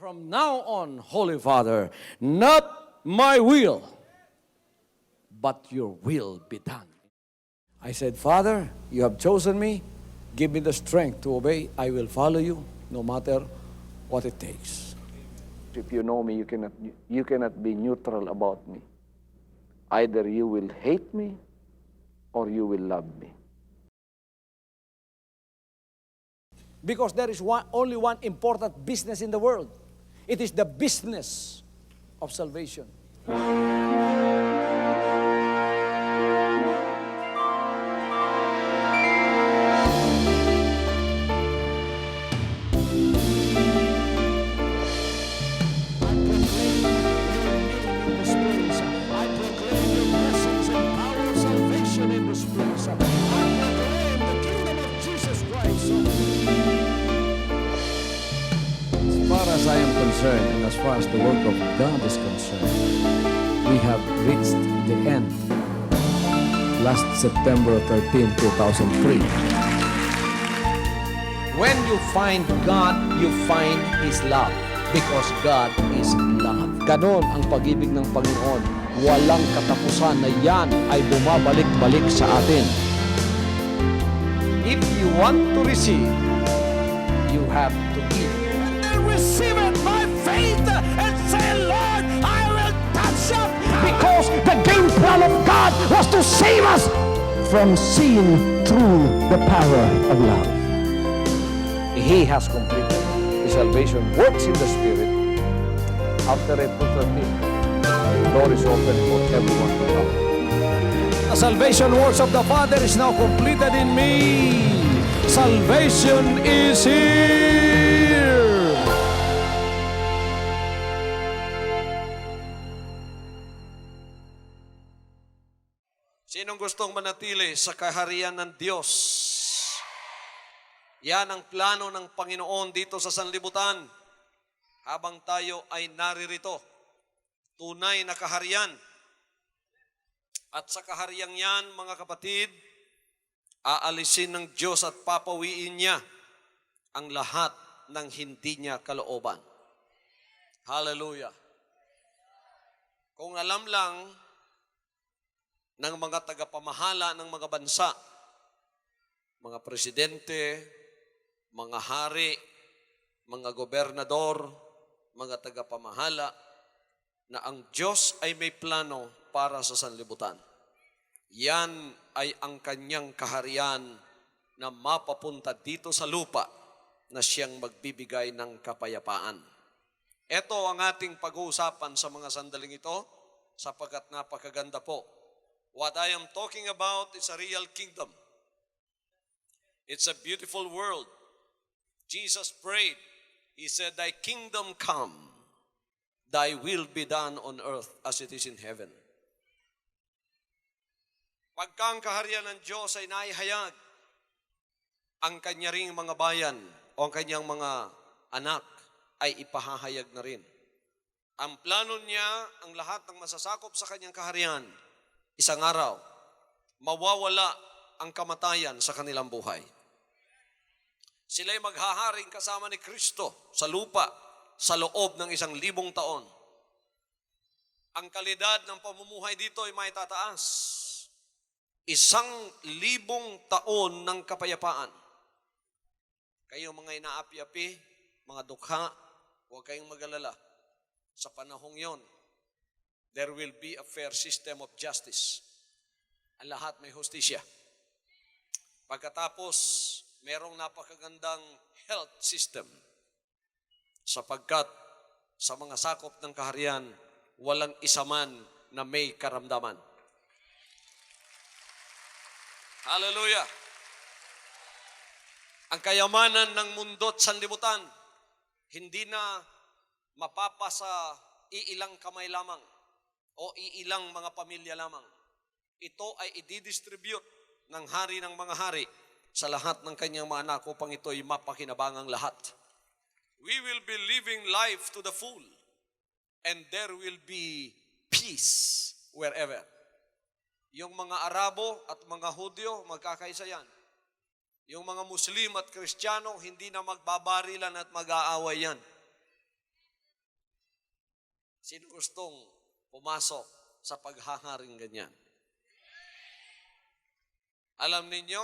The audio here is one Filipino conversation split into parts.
From now on, Holy Father, not my will, but your will be done. I said, Father, you have chosen me. Give me the strength to obey. I will follow you no matter what it takes. If you know me, you cannot be neutral about me. Either you will hate me or you will love me. Because there is only one important business in the world. It is the business of salvation. As I am concerned, and as far as the work of God is concerned, we have reached the end last September 13, 2003. When you find God, you find His love because God is love. Ganon ang pag-ibig ng Panginoon. Walang katapusan na yan ay bumabalik-balik sa atin. If you want to receive, you have to give. Receive it by faith and say, Lord, I will touch up. Because the game plan of God was to save us from sin through the power of love. He has completed His salvation, works in the Spirit. After April 13, the door is open for everyone to come. The salvation works of the Father is now completed in me. Salvation is here. Sinong gustong manatili sa kaharian ng Diyos? Yan ang plano ng Panginoon dito sa sanlibutan. Habang tayo ay naririto, tunay na kaharian. At sa kahariang yan, mga kapatid, aalisin ng Diyos at papawiin niya ang lahat ng hindi niya kalooban. Hallelujah. Kung alam lang ng mga tagapamahala ng mga bansa, mga presidente, mga hari, mga gobernador, mga tagapamahala, na ang Diyos ay may plano para sa sanlibutan. Yan ay ang kanyang kaharian na mapapunta dito sa lupa na siyang magbibigay ng kapayapaan. Ito ang ating pag-uusapan sa mga sandaling ito sapagkat napakaganda po. What I am talking about is a real kingdom. It's a beautiful world. Jesus prayed. He said, Thy kingdom come, Thy will be done on earth as it is in heaven. Pagka ang kaharian ng Diyos ay naihayag, ang kanya ring mga bayan o ang kanyang mga anak ay ipahahayag na rin. Ang plano niya, ang lahat ng masasakop sa kanyang kaharian, isang araw, mawawala ang kamatayan sa kanilang buhay. Sila'y maghaharing kasama ni Kristo sa lupa sa loob ng 1,000 taon. Ang kalidad ng pamumuhay dito ay may tataas. 1,000 taon ng kapayapaan. Kayo mga inaapi-api, mga dukha, huwag kayong mag-alala. Sa panahong yon, there will be a fair system of justice. Ang lahat may hustisya. Pagkatapos, merong napakagandang health system. Sapagkat sa mga sakop ng kaharian, walang isa man na may karamdaman. Hallelujah! Ang kayamanan ng mundo't sanlibutan, hindi na mapapasa iilang kamay lamang o iilang mga pamilya lamang. Ito ay i-distribute ng hari ng mga hari sa lahat ng kanyang mga anak upang ito'y mapakinabangang lahat. We will be living life to the full and there will be peace wherever. Yung mga Arabo at mga Hudyo, magkakaisa yan. Yung mga Muslim at Kristiyano, hindi na magbabarilan at mag-aaway yan. Sino gustong pumasok sa paghaharing ganyan? Alam ninyo,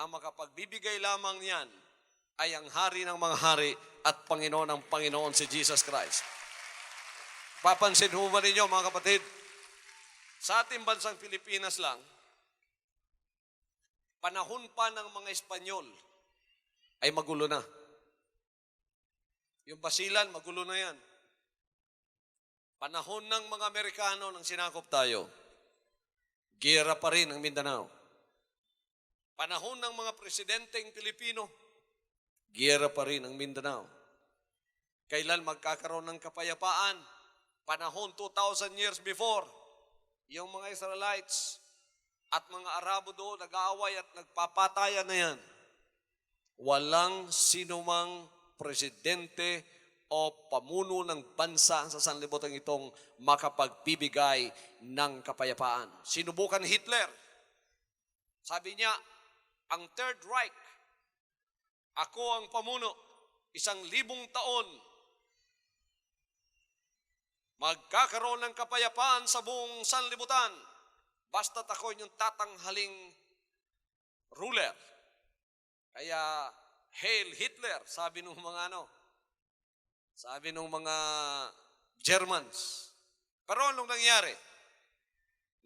ang makapagbibigay lamang niyan ay ang hari ng mga hari at Panginoon ng Panginoon si Jesus Christ. Papansin ho ba ninyo mga kapatid, sa ating bansang Pilipinas lang, panahon pa ng mga Espanyol ay magulo na. Yung Basilan, magulo na yan. Panahon ng mga Amerikano nang sinakop tayo, giyera pa rin ang Mindanao. Panahon ng mga presidenteng Pilipino, giyera pa rin ang Mindanao. Kailan magkakaroon ng kapayapaan? Panahon 2,000 years before, yung mga Israelites at mga Arabo doon nag-aaway at nagpapatayan na yan. Walang sinumang presidente o pamuno ng bansa sa sanlibutan itong makapagbibigay ng kapayapaan. Sinubukan ni Hitler. Sabi niya, ang Third Reich, ako ang pamuno, 1,000 taon, magkakaroon ng kapayapaan sa buong sanlibutan, basta't ako yung tatanghaling ruler. Kaya, Hail Hitler, sabi nung mga sabi nung mga Germans. Pero anong nangyari?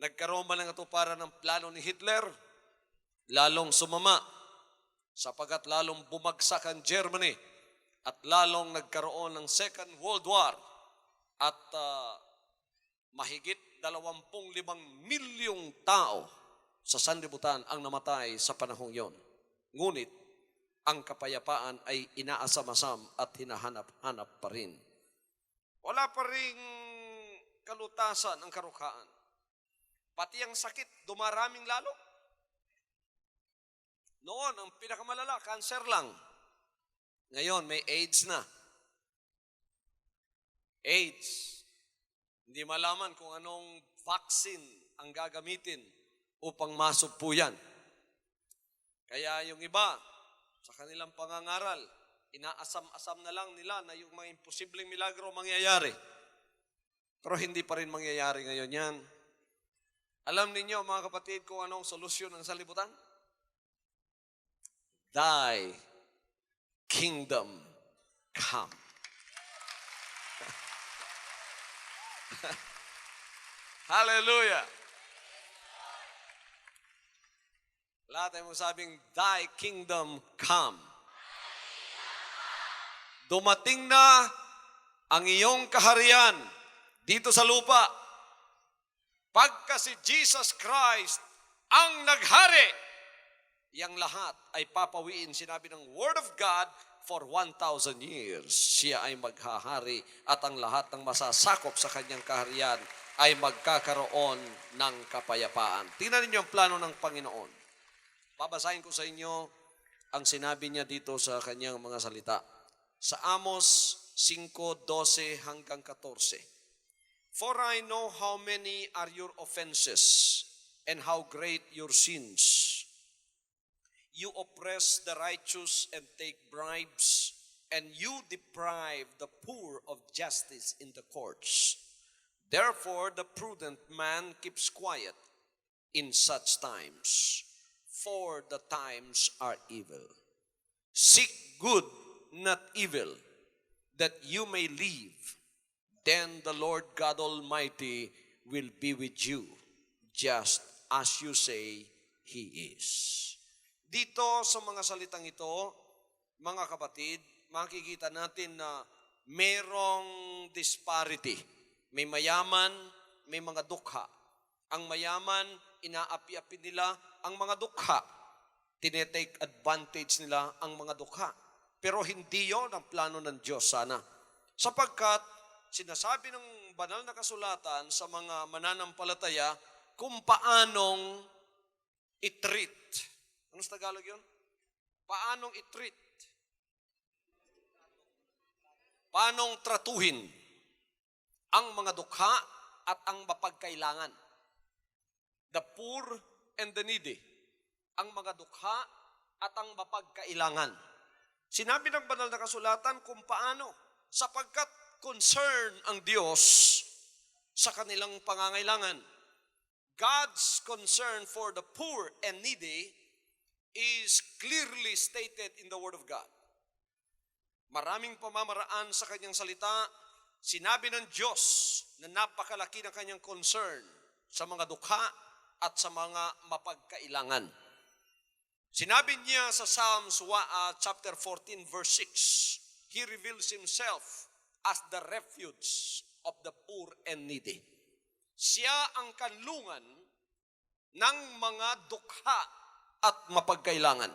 Nagkaroon ba ng katuparan ng plano ni Hitler? Lalong sumama, sapagat lalong bumagsak ang Germany at lalong nagkaroon ng Second World War at mahigit 25 milyong tao sa sanlibutan ang namatay sa panahong yon. Ngunit, ang kapayapaan ay inaasam-asam at hinahanap-hanap pa rin. Wala pa rin kalutasan ang karukhaan. Pati ang sakit, dumaraming lalo. Noon, ang pinakamalala, cancer lang. Ngayon, may AIDS na. AIDS. Hindi malaman kung anong vaccine ang gagamitin upang masugpo yan. Kaya yung iba, sa kanilang pangangaral, inaasam-asam na lang nila na yung mga imposibleng milagro mangyayari. Pero hindi pa rin mangyayari ngayon yan. Alam ninyo mga kapatid kung anong solusyon ng sanlibutan? Thy kingdom come. Hallelujah! Lahat ay masabing, Thy kingdom come. Dumating na ang iyong kaharian dito sa lupa. Pagka si Jesus Christ ang naghari, yang lahat ay papawiin. Sinabi ng Word of God, for 1,000 years, siya ay maghahari at ang lahat ng masasakop sa kanyang kaharian ay magkakaroon ng kapayapaan. Tingnan ninyo ang plano ng Panginoon. Babasahin ko sa inyo ang sinabi niya dito sa kanyang mga salita. Sa Amos 5:12 hanggang 14. For I know how many are your offenses and how great your sins. You oppress the righteous and take bribes, and you deprive the poor of justice in the courts. Therefore the prudent man keeps quiet in such times. For the times are evil. Seek good, not evil, that you may live. Then the Lord God Almighty will be with you, just as you say He is. Dito sa mga salitang ito, mga kapatid, makikita natin na merong disparity. May mayaman, may mga dukha. Ang mayaman, inaapi-api nila ang mga dukha. Tinetake advantage nila ang mga dukha. Pero hindi yon ang plano ng Diyos sana. Sapagkat sinasabi ng banal na kasulatan sa mga mananampalataya kung paanong i-treat. Ano sa Tagalog yun? Paanong i-treat? Paanong tratuhin ang mga dukha at ang mapagkailangan? The poor and the needy. Ang mga dukha at ang mapagkailangan. Sinabi ng banal na kasulatan kung paano. Sapagkat concern ang Diyos sa kanilang pangangailangan. God's concern for the poor and needy is clearly stated in the Word of God. Maraming pamamaraan sa kanyang salita, sinabi ng Diyos na napakalaki ng kanyang concern sa mga dukha at sa mga mapagkailangan. Sinabi niya sa Psalms chapter 14 verse 6, He reveals Himself as the refuge of the poor and needy. Siya ang kanlungan ng mga dukha at mapagkailangan.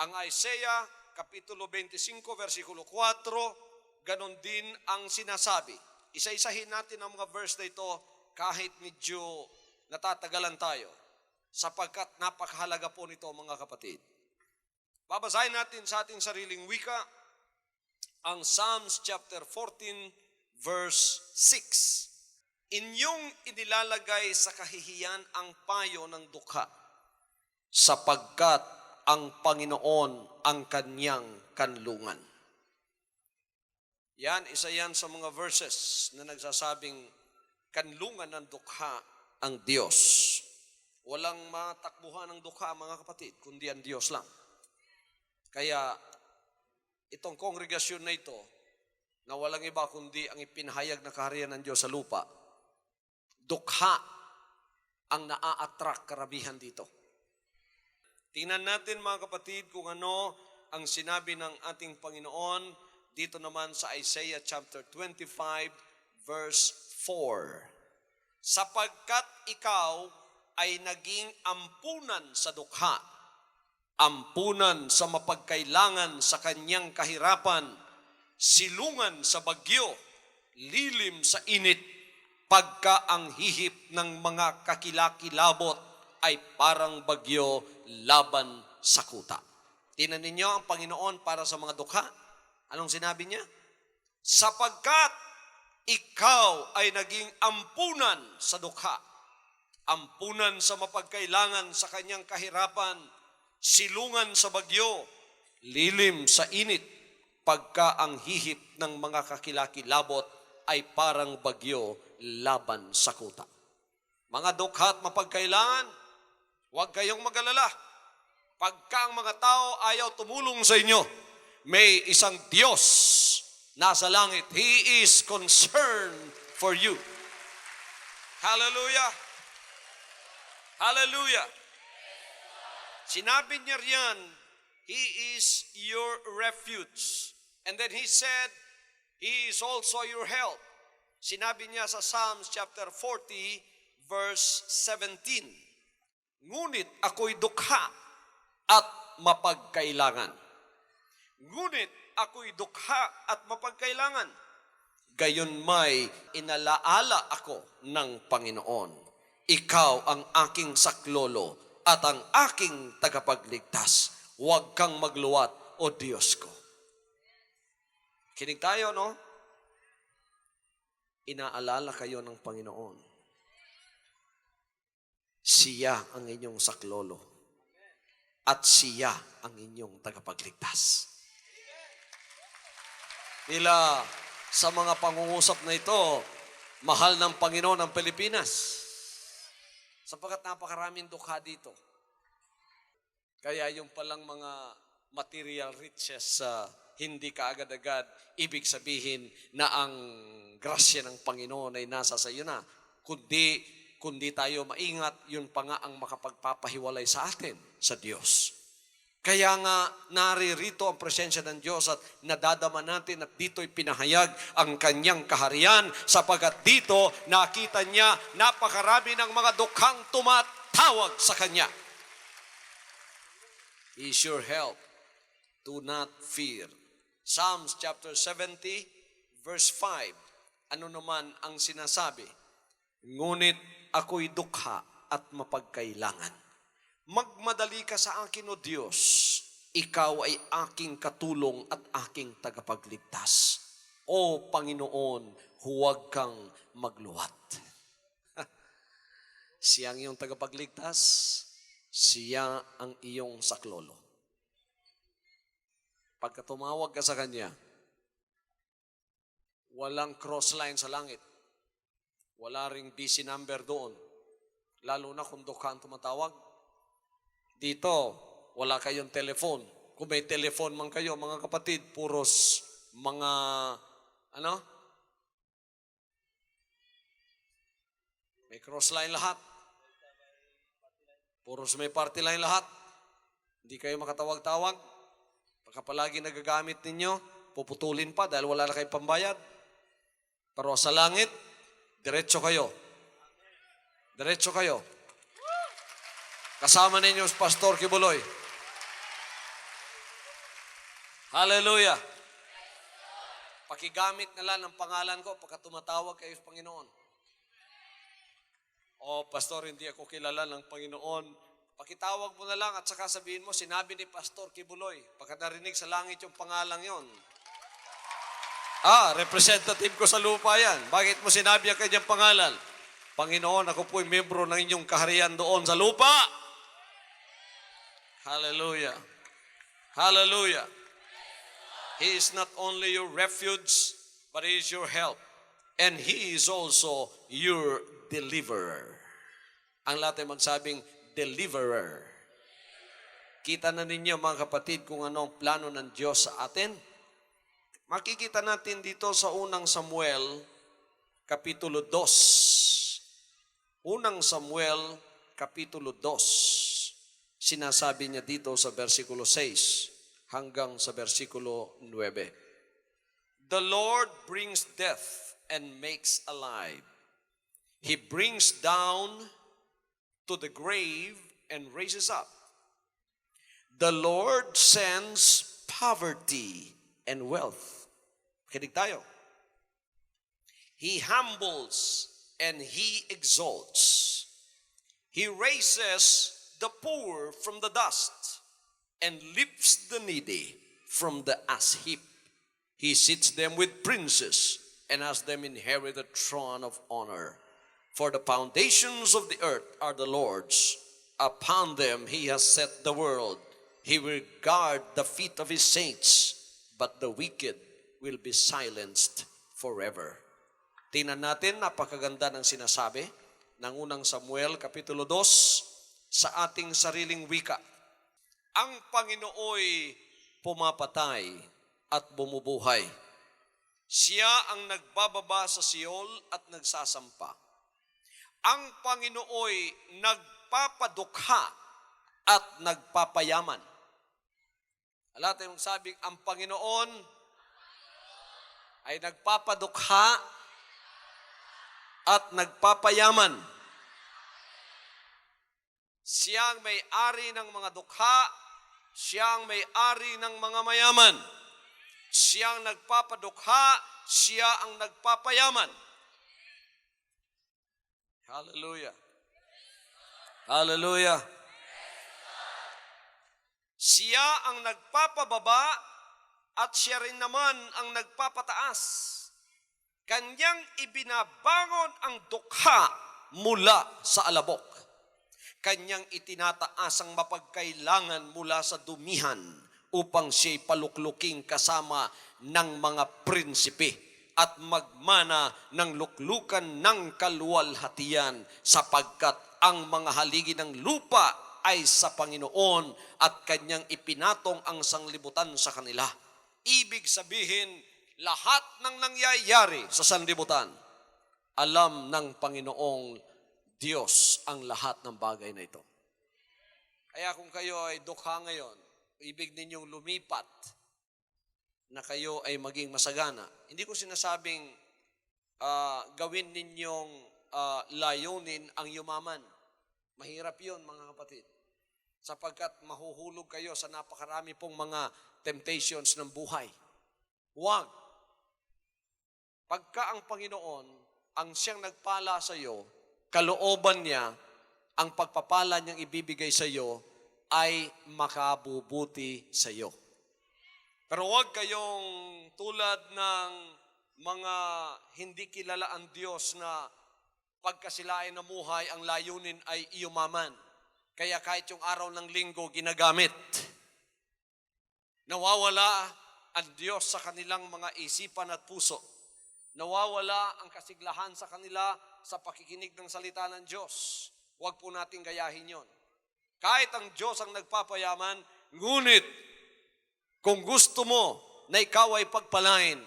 Ang Isaiah Kapitulo 25, versikulo 4, ganon din ang sinasabi. Isa-isahin natin ang mga verse na ito kahit medyo natatagalan tayo, sapagkat napakahalaga po nito mga kapatid. Babasahin natin sa ating sariling wika ang Psalms chapter 14 verse 6. Inyong inilalagay sa kahihiyan ang payo ng dukha, sapagkat ang Panginoon ang kanyang kanlungan. Yan, isa yan sa mga verses na nagsasabing kanlungan ng dukha ang Diyos. Walang matakbuhan ng dukha, mga kapatid, kundi ang Diyos lang. Kaya itong kongregasyon na ito, na walang iba kundi ang ipinahayag na kaharian ng Diyos sa lupa, dukha ang naa-attract karamihan dito. Tingnan natin mga kapatid kung ano ang sinabi ng ating Panginoon dito naman sa Isaiah chapter 25 verse 4. Sapagkat ikaw ay naging ampunan sa dukha, ampunan sa mapagkailangan sa kanyang kahirapan, silungan sa bagyo, lilim sa init, pagka ang hihip ng mga kakilakilabot ay parang bagyo laban sa kuta. Tingnan ninyo ang Panginoon para sa mga dukha. Anong sinabi niya? Sapagkat ikaw ay naging ampunan sa dukha, ampunan sa mapagkailangan sa kanyang kahirapan, silungan sa bagyo, lilim sa init, pagka ang hihip ng mga kakilakilabot ay parang bagyo laban sa kuta. Mga dukha at mapagkailangan, huwag kayong mag-alala. Pagka ang mga tao ayaw tumulong sa inyo, may isang Diyos nasa langit. He is concerned for you. Hallelujah! Hallelujah! Sinabi niya riyan, He is your refuge. And then He said, He is also your help. Sinabi niya sa Psalms chapter 40, verse 17, Ngunit ako'y dukha at mapagkailangan. Ngunit ako'y dukha at mapagkailangan. Gayon may inalaala ako ng Panginoon. Ikaw ang aking saklolo at ang aking tagapagligtas. Huwag kang magluwat, O Diyos ko. Kinig tayo, no? Inaalala kayo ng Panginoon. Siya ang inyong saklolo at siya ang inyong tagapagligtas. Tila sa mga pangungusap na ito, mahal ng Panginoon ang Pilipinas. Sapagkat napakaraming dukha dito. Kaya yung palang mga material riches hindi kaagad-agad ibig sabihin na ang grasya ng Panginoon ay nasa sa iyo na. Kundi tayo maingat, yun pa nga ang makapagpapahiwalay sa atin sa Diyos. Kaya nga naririto ang presensya ng Diyos at nadadama natin at dito'y pinahayag ang kanyang kaharian sapagkat dito nakita niya napakarami ng mga dukhang tumatawag sa kanya. He is your help. Do not fear. Psalms chapter 70 verse 5. Ano naman ang sinasabi? Ngunit ako'y dukha at mapagkailangan. Magmadali ka sa akin, O Diyos. Ikaw ay aking katulong at aking tagapagligtas. O Panginoon, huwag kang magluwat. Siya ang iyong tagapagligtas. Siya ang iyong saklolo. Pagka tumawag ka sa Kanya, Walang cross line sa langit. Wala ring busy number doon. Lalo na kung dukha ang tumatawag. Dito, wala kayong telephone. Kung may telephone man kayo, mga kapatid, puros mga, may cross line lahat. Puros may party line lahat. Hindi kayo makatawag-tawag. Pagka palagi nagagamit ninyo, puputulin pa dahil wala na kayong pambayad. Pero sa langit, diretso kayo. Diretso kayo. Kasama ninyo si Pastor Kibuloy. Hallelujah. Pakigamit na lang ng pangalan ko pagka tumatawag kayo sa Panginoon. O, Pastor, hindi ako kilala ng Panginoon. Pakitawag mo na lang at saka sabihin mo, sinabi ni Pastor Kibuloy. Pagka narinig sa langit yung pangalang yon. Representative ko sa lupa yan. Bakit mo sinabi ang kanyang pangalan? Panginoon, ako po'y membro ng inyong kaharian doon sa lupa. Hallelujah. Hallelujah. He is not only your refuge, but He is your help. And He is also your deliverer. Ang lahat ay magsabing, deliverer. Kita na ninyo mga kapatid kung ano ang plano ng Diyos sa atin. Makikita natin dito sa unang Samuel, Kapitulo 2. Unang Samuel, Kapitulo 2. Sinasabi niya dito sa versikulo 6 hanggang sa versikulo 9. The Lord brings death and makes alive. He brings down to the grave and raises up. The Lord sends poverty and wealth. Kinig tayo. He humbles and He exalts. He raises the poor from the dust and lifts the needy from the ash heap. He sits them with princes and has them inherit the throne of honor. For the foundations of the earth are the Lord's. Upon them He has set the world. He will guard the feet of His saints, but the wicked will be silenced forever. Tingnan natin, napakaganda ng sinasabi ng unang Samuel, Kapitulo 2, sa ating sariling wika. Ang Panginooy pumapatay at bumubuhay. Siya ang nagbababa sa Siol at nagsasampa. Ang Panginooy nagpapadukha at nagpapayaman. Alam natin mong sabing, ang Panginoon ay nagpapadukha at nagpapayaman. Siyang may-ari ng mga dukha, siyang may-ari ng mga mayaman. Siyang nagpapadukha, siya ang nagpapayaman. Hallelujah. Hallelujah. Siya ang nagpapababa at siya rin naman ang nagpapataas. Kanyang ibinabangon ang dukha mula sa alabok. Kanyang itinataas ang mapagkailangan mula sa dumihan upang siya'y palukluking kasama ng mga prinsipe at magmana ng luklukan ng kaluwalhatian sapagkat ang mga haligi ng lupa ay sa Panginoon at kanyang ipinatong ang sanglibutan sa kanila. Ibig sabihin, lahat ng nangyayari sa sanlibutan, alam ng Panginoong Diyos ang lahat ng bagay na ito. Kaya kung kayo ay dukha ngayon, ibig ninyong lumipat na kayo ay maging masagana. Hindi ko sinasabing gawin ninyong layunin ang yumaman. Mahirap yun, mga kapatid. Sapagkat mahuhulog kayo sa napakarami pong mga temptations ng buhay. Huwag. Pagka ang Panginoon, ang siyang nagpala sa iyo, kalooban niya, ang pagpapala niyang ibibigay sa iyo ay makabubuti sa iyo. Pero huwag kayong tulad ng mga hindi kilala ang Diyos na pagka sila ay namuhay, ang layunin ay iyumaman. Kaya kahit yung araw ng linggo ginagamit. Nawawala ang Diyos sa kanilang mga isipan at puso. nawawala ang kasiglahan sa kanila sa pakikinig ng salita ng Diyos. Huwag po nating gayahin yon. Kahit ang Diyos ang nagpapayaman, ngunit kung gusto mo na ikaw ay pagpalain,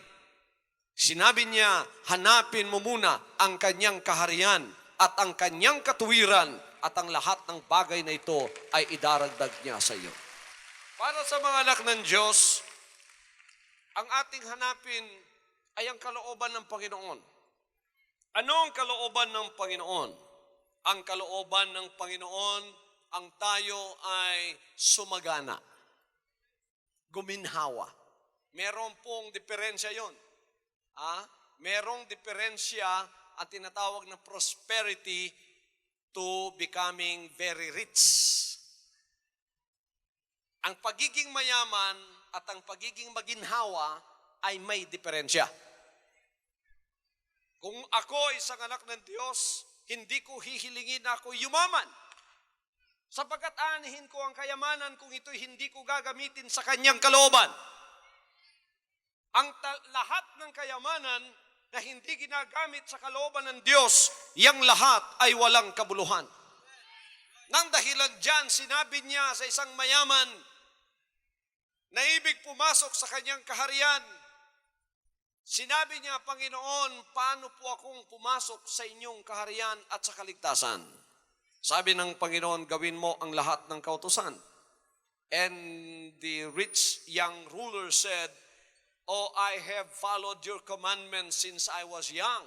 sinabi niya, hanapin mo muna ang kanyang kaharian at ang kanyang katuwiran at ang lahat ng bagay na ito ay idaragdag niya sa iyo. Para sa mga anak ng Diyos, ang ating hanapin ay ang kalooban ng Panginoon. Ano ang kalooban ng Panginoon? Ang kalooban ng Panginoon, ang tayo ay sumagana, guminhawa. Meron pong diferensya yon. Merong diferensya at tinatawag na prosperity to becoming very rich. Ang pagiging mayaman at ang pagiging maginhawa ay may diferensya. Kung ako isang anak ng Diyos, hindi ko hihilingin na ako yumaman. Sapagkat aanihin ko ang kayamanan kung ito'y hindi ko gagamitin sa kanyang kalooban. Ang lahat ng kayamanan na hindi ginagamit sa kalooban ng Diyos, yang lahat ay walang kabuluhan. Nang dahilan dyan, sinabi niya sa isang mayaman na ibig pumasok sa kanyang kaharian. Sinabi niya, Panginoon, paano po akong pumasok sa inyong kaharian at sa kaligtasan? Sabi ng Panginoon, gawin mo ang lahat ng kautusan. And the rich young ruler said, Oh, I have followed your commandments since I was young.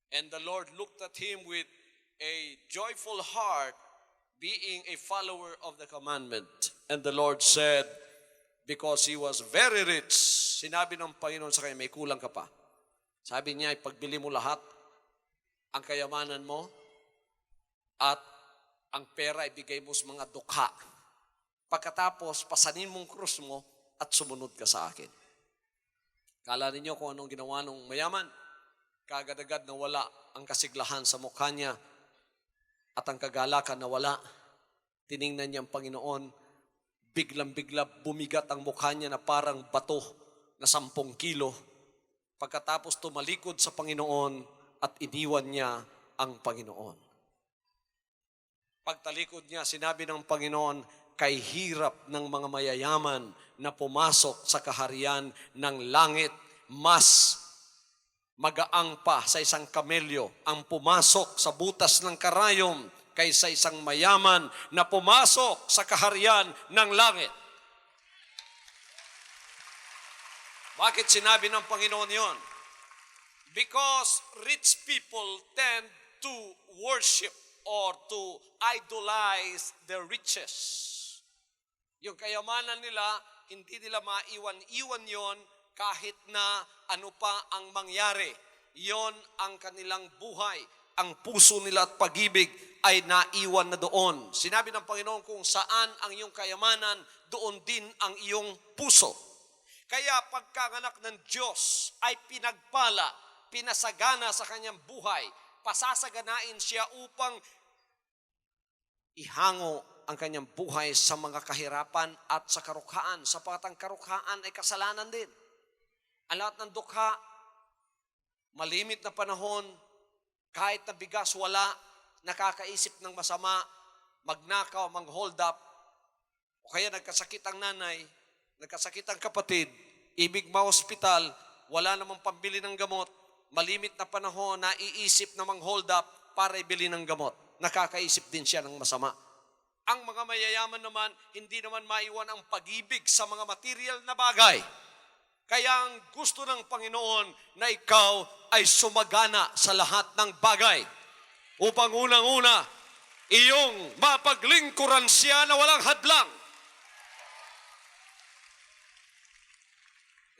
And the Lord looked at him with a joyful heart, being a follower of the commandment. And the Lord said, because he was very rich, sinabi ng Panginoon sa kanya, may kulang ka pa. Sabi niya, ipagbili mo lahat, ang kayamanan mo, at ang pera ibigay mo sa mga dukha. Pagkatapos, pasanin mong krus mo at sumunod ka sa akin. Kala ninyo kung anong ginawa ng mayaman? Kagadagad na wala ang kasiglahan sa mukha niya at ang kagalakan na wala. Tiningnan niya ang Panginoon, biglang-bigla bumigat ang mukha niya na parang bato na 10 kilo. Pagkatapos tumalikod sa Panginoon at iniwan niya ang Panginoon. Pagtalikod niya, sinabi ng Panginoon, kay hirap ng mga mayayaman na pumasok sa kaharian ng langit, mas magaang pa sa isang kamelyo ang pumasok sa butas ng karayom kaysa isang mayaman na pumasok sa kaharian ng langit. Bakit sinabi ng Panginoon yon? Because rich people tend to worship or to idolize their riches. Yung kayamanan nila, hindi nila maiwan-iwan yon kahit na ano pa ang mangyari. Yon ang kanilang buhay. Ang puso nila at pag-ibig ay naiwan na doon. Sinabi ng Panginoon, kung saan ang iyong kayamanan, doon din ang iyong puso. Kaya pagkanganak ng Diyos ay pinagpala, pinasagana sa kanyang buhay. Pasasaganain siya upang ihango ang kanyang buhay sa mga kahirapan at sa karukhaan, sapagkat ang karukhaan ay kasalanan din. Ang lahat ng dukha, malimit na panahon, kahit na bigas wala, nakakaisip ng masama, magnakaw, mang-hold up, o kaya nagkasakit ang nanay, nagkasakit ang kapatid, ibig ma-hospital, wala namang pambili ng gamot, malimit na panahon, naiisip na mang-hold up para ibili ng gamot. Nakakaisip din siya ng masama. Ang mga mayayaman naman, hindi naman maiwan ang pag-ibig sa mga material na bagay. Kaya ang gusto ng Panginoon na ikaw ay sumagana sa lahat ng bagay. Upang unang-una, iyong mapaglingkuran siya na walang hadlang.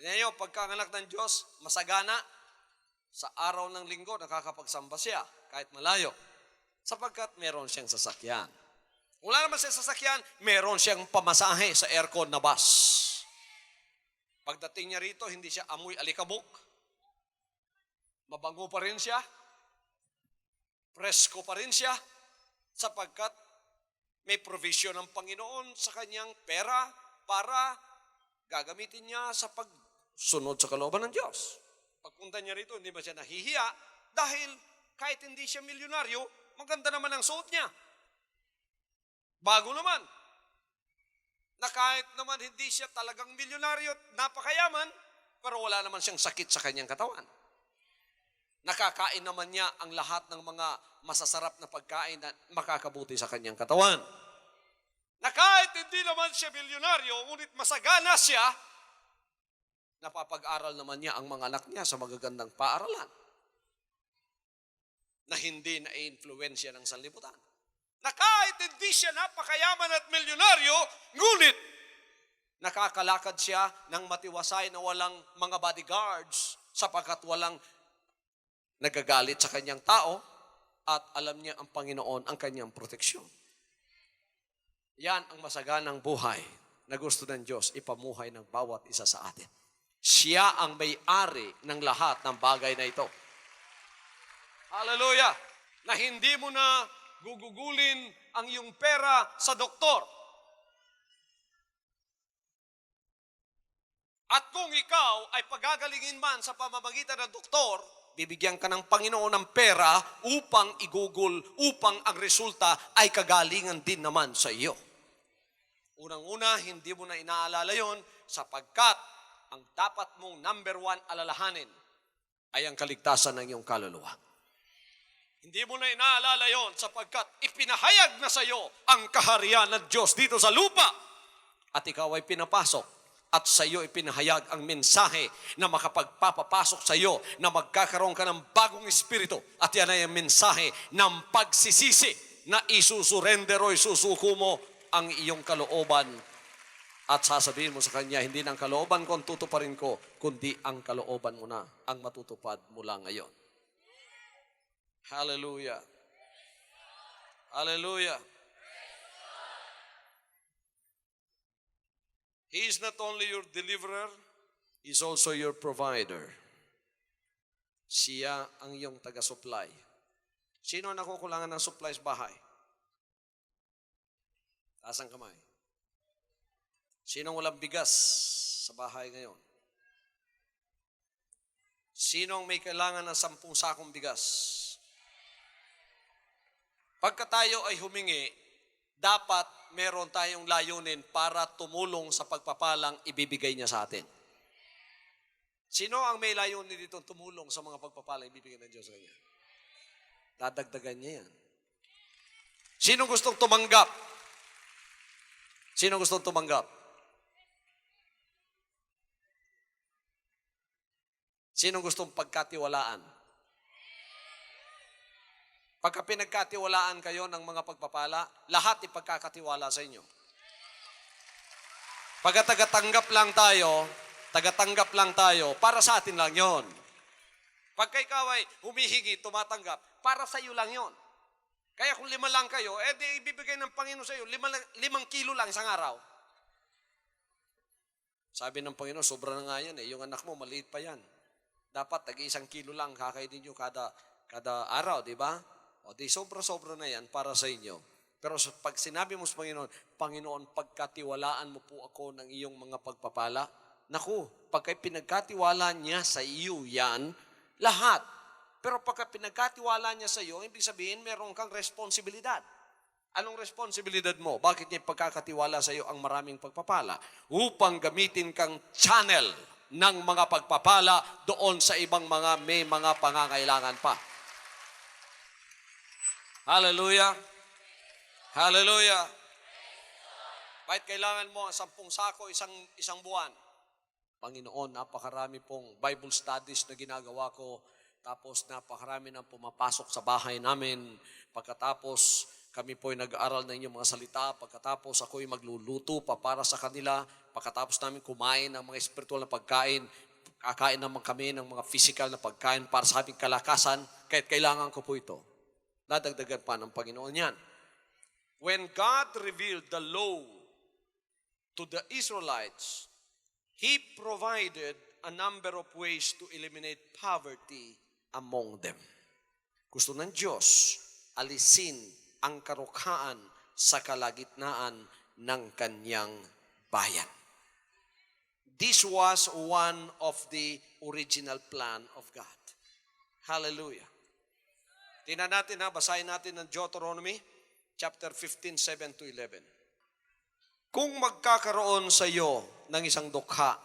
Tingnan niyo, pagkanganak ng Diyos, masagana. Sa araw ng linggo, nakakapagsamba siya kahit malayo. Sapagkat meron siyang sasakyan. Wala naman siyang sasakyan, meron siyang pamasahe sa aircon na bus. Pagdating niya rito, hindi siya amoy alikabok. Mabango pa rin siya. Presko pa rin siya. Sapagkat may provision ng Panginoon sa kanyang pera para gagamitin niya sa pagsunod sa kalooban ng Diyos. Pagpunta niya rito, hindi ba siya nahihiya? Dahil kahit hindi siya milyonaryo, maganda naman ang suot niya. Bago naman. Na kahit naman hindi siya talagang milyonaryo at napakayaman, pero wala naman siyang sakit sa kanyang katawan. Nakakain naman niya ang lahat ng mga masasarap na pagkain na makakabuti sa kanyang katawan. Na kahit hindi naman siya milyonaryo, ngunit masagana siya, napapag-aral naman niya ang mga anak niya sa magagandang paaralan na hindi na-influensya ng sanlibutan. Na kahit hindi siya napakayaman at milyonaryo, ngunit nakakalakad siya ng matiwasay na walang mga bodyguards sapagkat walang nagagalit sa kanyang tao at alam niya ang Panginoon ang kanyang proteksyon. Yan ang masaganang buhay na gusto ng Diyos ipamuhay ng bawat isa sa atin. Siya ang may-ari ng lahat ng bagay na ito. Hallelujah! Na hindi mo na gugugulin ang iyong pera sa doktor. At kung ikaw ay pagagalingin man sa pamamagitan ng doktor, bibigyan ka ng Panginoon ng pera upang igugol, upang ang resulta ay kagalingan din naman sa iyo. Unang-una, hindi mo na inaalala yon sapagkat ang dapat mong number 1 alalahanin ay ang kaligtasan ng iyong kaluluwa. Hindi mo na inaalala yon sapagkat ipinahayag na sa iyo ang kaharian ng Diyos dito sa lupa at ikaw ay pinapasok at sa iyo ipinahayag ang mensahe na makapagpapapasok sa iyo na magkakaroon ka ng bagong espiritu at yan ay ang mensahe ng pagsisisi na isusurrender o isusuko mo ang iyong kalooban at sasabihin mo sa Kanya, hindi ng kalooban ko ang tutuparin ko, kundi ang kalooban mo na ang matutupad mula ngayon. Hallelujah. Hallelujah. He is not only your deliverer, He is also your provider. Siya ang iyong taga-supply. Sino ang nakukulangan ng supply sa bahay? Taas ang kamay. Sinong walang bigas sa bahay ngayon? Sinong may kailangan ng 10 sakong bigas? Pagka tayo ay humingi, dapat meron tayong layunin para tumulong sa pagpapalang ibibigay niya sa atin. Sino ang may layunin dito tumulong sa mga pagpapalang ibibigay ng Diyos sa kanya? Dadagdagan niya yan. Sino gustong tumanggap? Sino gustong tumanggap? Sino gustong pagkatiwalaan? Pagka pinagkatiwalaan kayo ng mga pagpapala, lahat ipagkakatiwala sa inyo. Pagka tagatanggap lang tayo, para sa atin lang yon. Pagka ikaw ay humihingi, tumatanggap, para sa iyo lang yon. Kaya kung 5 lang kayo, di ibibigay ng Panginoon sa iyo, 5 kilo lang isang araw. Sabi ng Panginoon, sobra na nga yan yung anak mo, maliit pa yan. Dapat tag-1 kilo lang kakainin nyo kada araw, di ba? O di sobra-sobra na yan para sa inyo. Pero pag sinabi mo sa Panginoon, Panginoon, pagkatiwalaan mo po ako ng iyong mga pagpapala, naku, pagka pinagkatiwala niya sa iyo yan, lahat. Pero pagka pinagkatiwala niya sa iyo, ibig sabihin meron kang responsibilidad. Anong responsibilidad mo? Bakit niya pagkakatiwala sa iyo ang maraming pagpapala? Upang gamitin kang channel ng mga pagpapala doon sa ibang mga may mga pangangailangan pa. Hallelujah. Hallelujah. Bakit kailangan mo ang 10 sako isang buwan? Panginoon, napakarami pong Bible studies na ginagawa ko. Tapos napakarami nang pumapasok sa bahay namin. Pagkatapos kami po'y nag-aaral ng inyong mga salita. Pagkatapos ako'y magluluto pa para sa kanila. Pagkatapos namin kumain ng mga espiritual na pagkain. Kakain naman kami ng mga physical na pagkain para sa aming kalakasan. Kahit kailangan ko po ito. Dadagdagan pa ng Panginoon yan. When God revealed the law to the Israelites, He provided a number of ways to eliminate poverty among them. Gusto ng Diyos alisin ang karukhaan sa kalagitnaan ng kanyang bayan. This was one of the original plan of God. Hallelujah. Tingnan natin basahin natin ng Deuteronomy chapter 15, 7 to 11. Kung magkakaroon sa iyo ng isang dukha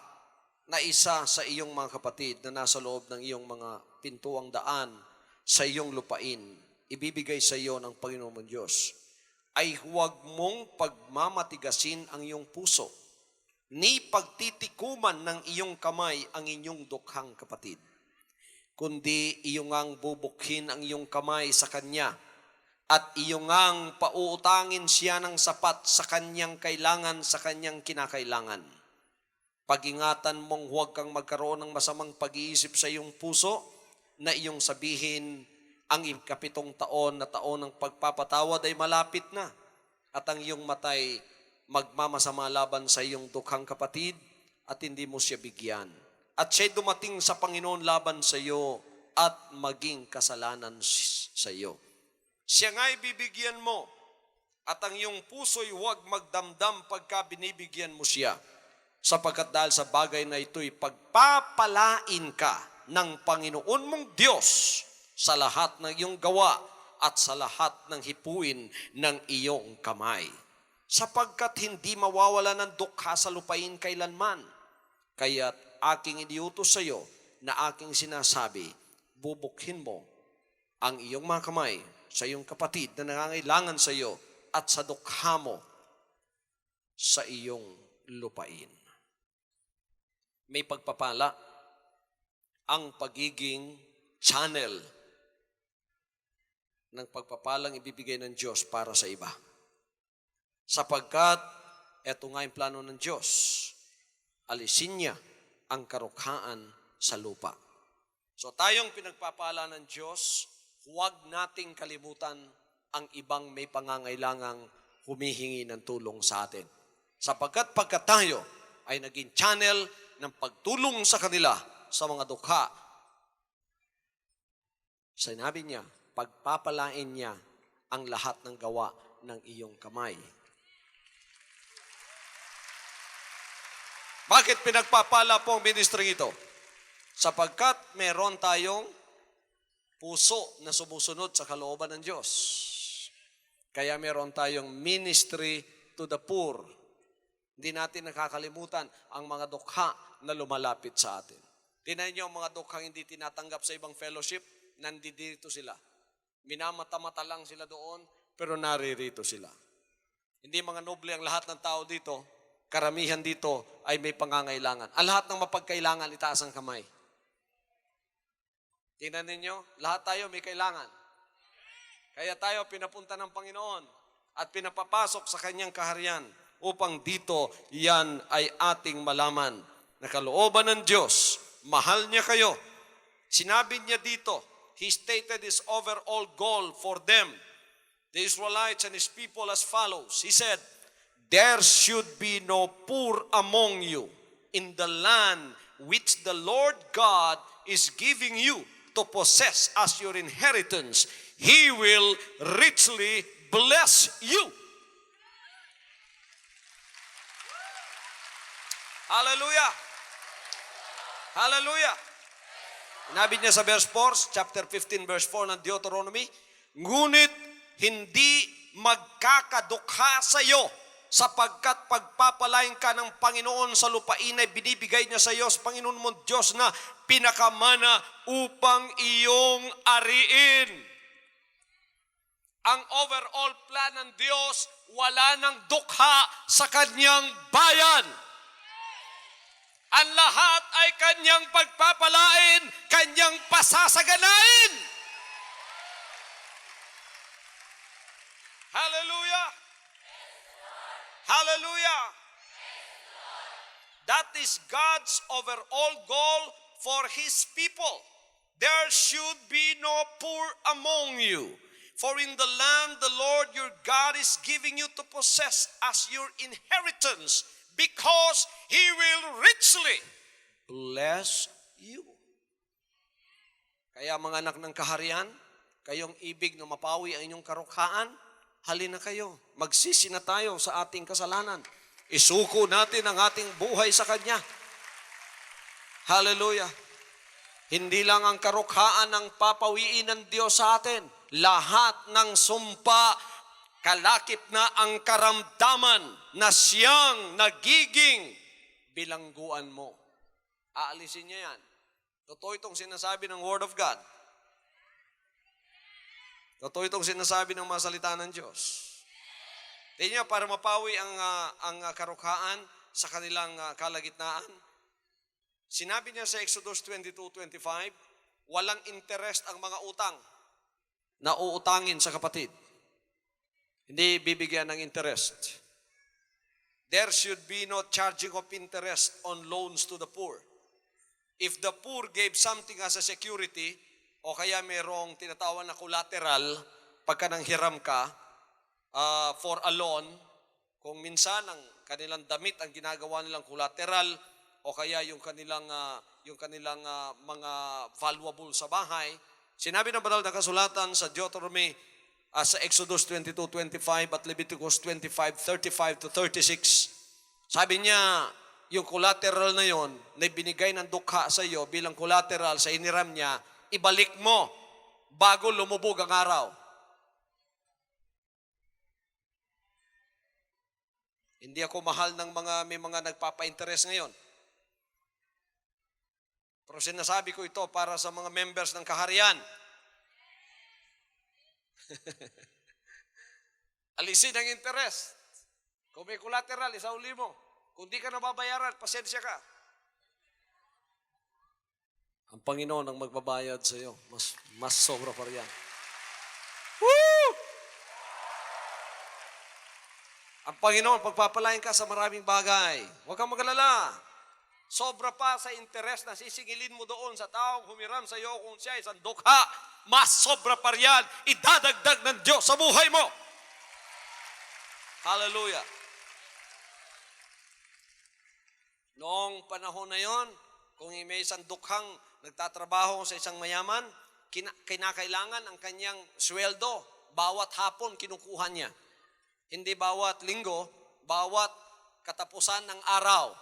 na isa sa iyong mga kapatid na nasa loob ng iyong mga pintuang daan sa iyong lupain, ibibigay sa iyo ng Panginoon mong Diyos, ay huwag mong pagmamatigasin ang iyong puso, ni pagtitikuman ng iyong kamay ang inyong dukhang kapatid, kundi iyong ang bubukhin ang iyong kamay sa kanya, at iyong ang pauutangin siya ng sapat sa kanyang kailangan sa kanyang kinakailangan. Pag-ingatan mong huwag kang magkaroon ng masamang pag-iisip sa iyong puso na iyong sabihin, ang 7 taon na taon ng pagpapatawad ay malapit na, at ang iyong matay magmamasama laban sa iyong dukhang kapatid at hindi mo siya bigyan. At siya'y dumating sa Panginoon laban sa iyo at maging kasalanan sa iyo. Siya nga'y bibigyan mo, at ang iyong puso'y huwag magdamdam pagka binibigyan mo siya, sapagkat dahil sa bagay na ito'y pagpapalain ka ng Panginoon mong Diyos sa lahat ng iyong gawa at sa lahat ng hipuin ng iyong kamay. Sapagkat hindi mawawala ng dukha sa lupain kailanman. Kaya't aking iniutos sa iyo na aking sinasabi, bubukhin mo ang iyong mga kamay sa iyong kapatid na nangangailangan sa iyo at sa dukha mo sa iyong lupain. May pagpapala ang pagiging channel ng pagpapalang ibibigay ng Diyos para sa iba. Sapagkat ito nga yung plano ng Diyos, alisin niya ang karukhaan sa lupa. So tayong pinagpapala ng Diyos, huwag nating kalimutan ang ibang may pangangailangang humihingi ng tulong sa atin. Sapagkat pagka tayo ay naging channel ng pagtulong sa kanila sa mga dukha, sinabi niya, pagpapalain niya ang lahat ng gawa ng iyong kamay. Bakit pinagpapala po ang ministry ito? Sapagkat meron tayong puso na sumusunod sa kalooban ng Diyos. Kaya meron tayong ministry to the poor. Hindi natin nakakalimutan ang mga dukha na lumalapit sa atin. Tingnan niyo ang mga dukhang hindi tinatanggap sa ibang fellowship, nandito sila. Minamata-mata lang sila doon, pero naririto sila. Hindi mga noble ang lahat ng tao dito, karamihan dito ay may pangangailangan. Ang lahat ng mapagkailangan, itaas ang kamay. Tingnan ninyo, lahat tayo may kailangan. Kaya tayo pinapunta ng Panginoon at pinapapasok sa kanyang kaharian upang dito yan ay ating malaman na kalooban ng Diyos, mahal niya kayo. Sinabi niya dito, He stated his overall goal for them, the Israelites and his people, as follows. He said, there should be no poor among you in the land which the Lord God is giving you to possess as your inheritance. He will richly bless you. Hallelujah! Hallelujah! Sinabi niya sa verse 4, chapter 15, verse 4 ng Deuteronomy, ngunit hindi magkakadukha sa iyo, sapagkat pagpapalain ka ng Panginoon sa lupain ay binibigay niya sa iyo sa Panginoon mong Diyos na pinakamana upang iyong ariin. Ang overall plan ng Diyos, wala ng dukha sa kanyang bayan. Ang lahat ay kanyang pagpapalain, kanyang pasasaganain. Hallelujah! Hallelujah! That is God's overall goal for His people. There should be no poor among you. For in the land the Lord your God is giving you to possess as your inheritance, because He will richly bless you. Kaya mga anak ng kaharian, kayong ibig na mapawi ang inyong karukhaan, halina kayo, magsisi na tayo sa ating kasalanan. Isuko natin ang ating buhay sa Kanya. Hallelujah. Hindi lang ang karukhaan ang papawiin ng Diyos sa atin. Lahat ng sumpa, kalakip na ang karamdaman na siyang nagiging bilangguan mo. Aalisin niya yan. Totoo itong sinasabi ng Word of God. Totoo itong sinasabi ng mga salita ng Diyos. Tingnan niyo, para mapawi ang karukhaan sa kanilang kalagitnaan, sinabi niya sa Exodus 22:25, walang interest ang mga utang na uutangin sa kapatid. Hindi bibigyan ng interest. There should be no charging of interest on loans to the poor. If the poor gave something as a security, o kaya mayroong tinatawag na collateral, pagka nanghiram ka for a loan, kung minsan ang kanilang damit ang ginagawa nilang collateral, o kaya yung kanilang mga valuable sa bahay, sinabi ng banal na kasulatan sa Deuteronomy, sa Exodus 22:25 at Leviticus 25:35-36, sabi niya, yung collateral na yon na binigay ng dukha sa iyo bilang collateral sa iniram niya, ibalik mo bago lumubog ang araw. Hindi ako mahal ng may mga nagpapa-interest ngayon. Pero sinasabi ko ito para sa mga members ng kaharian. Alisin ang interest. Kung may collateral, isauli mo. Kung di ka nababayaran, pasensya ka. Ang Panginoon ang magbabayad sa iyo. Mas sobra pa riyan. Woo! Ang Panginoon, pagpapalain ka sa maraming bagay. Huwag kang mag-alala. Sobra pa sa interes na sisingilin mo doon sa taong humiram sa iyo kung siya isang dukha. Mas sobra pa riyan, idadagdag ng Diyos sa buhay mo. Hallelujah. Noong panahon na yon, kung may isang dukhang nagtatrabaho sa isang mayaman, kinakailangan ang kanyang sweldo. Bawat hapon kinukuha niya. Hindi bawat linggo, bawat katapusan ng araw,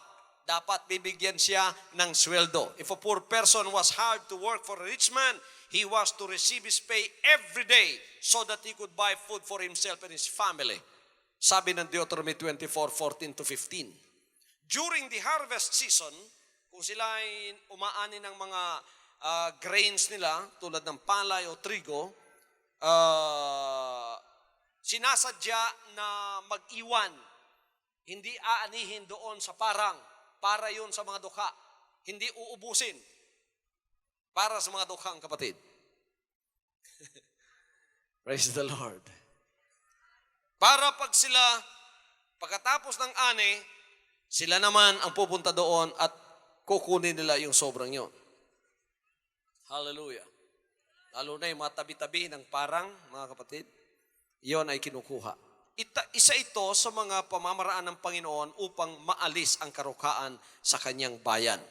dapat bibigyan siya ng sweldo. If a poor person was hired to work for a rich man, he was to receive his pay every day so that he could buy food for himself and his family. Sabi ng Deuteronomy 24:14-15. During the harvest season, kung sila ay umaani ng mga grains nila, tulad ng palay o trigo, sinasadya na mag-iwan. Hindi aanihin doon sa parang, para yun sa mga dukha. Hindi uubusin. Para sa mga dukhang kapatid. Praise the Lord. Para pag sila, pagkatapos ng ani, sila naman ang pupunta doon at kukunin nila yung sobrang yun. Hallelujah. Lalo na yung mga tabi-tabi ng parang, mga kapatid, yon ay kinukuha. Isa ito sa mga pamamaraan ng Panginoon upang maalis ang karukhaan sa kanyang bayan.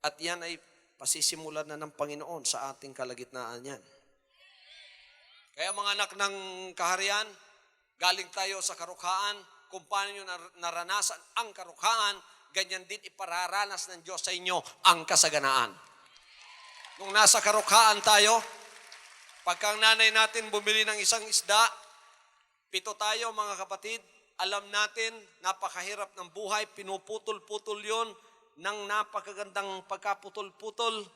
At yan ay pasisimulan na ng Panginoon sa ating kalagitnaan yan. Kaya mga anak ng kaharian, galing tayo sa karukhaan, kung paano nyo naranasan ang karukhaan, ganyan din ipararanas ng Diyos sa inyo ang kasaganaan. Nung nasa karukhaan tayo, pagka ang nanay natin bumili ng isang isda, 7 tayo mga kapatid, alam natin, napakahirap ng buhay, pinuputol-putol yon ng napakagandang pagkaputol-putol.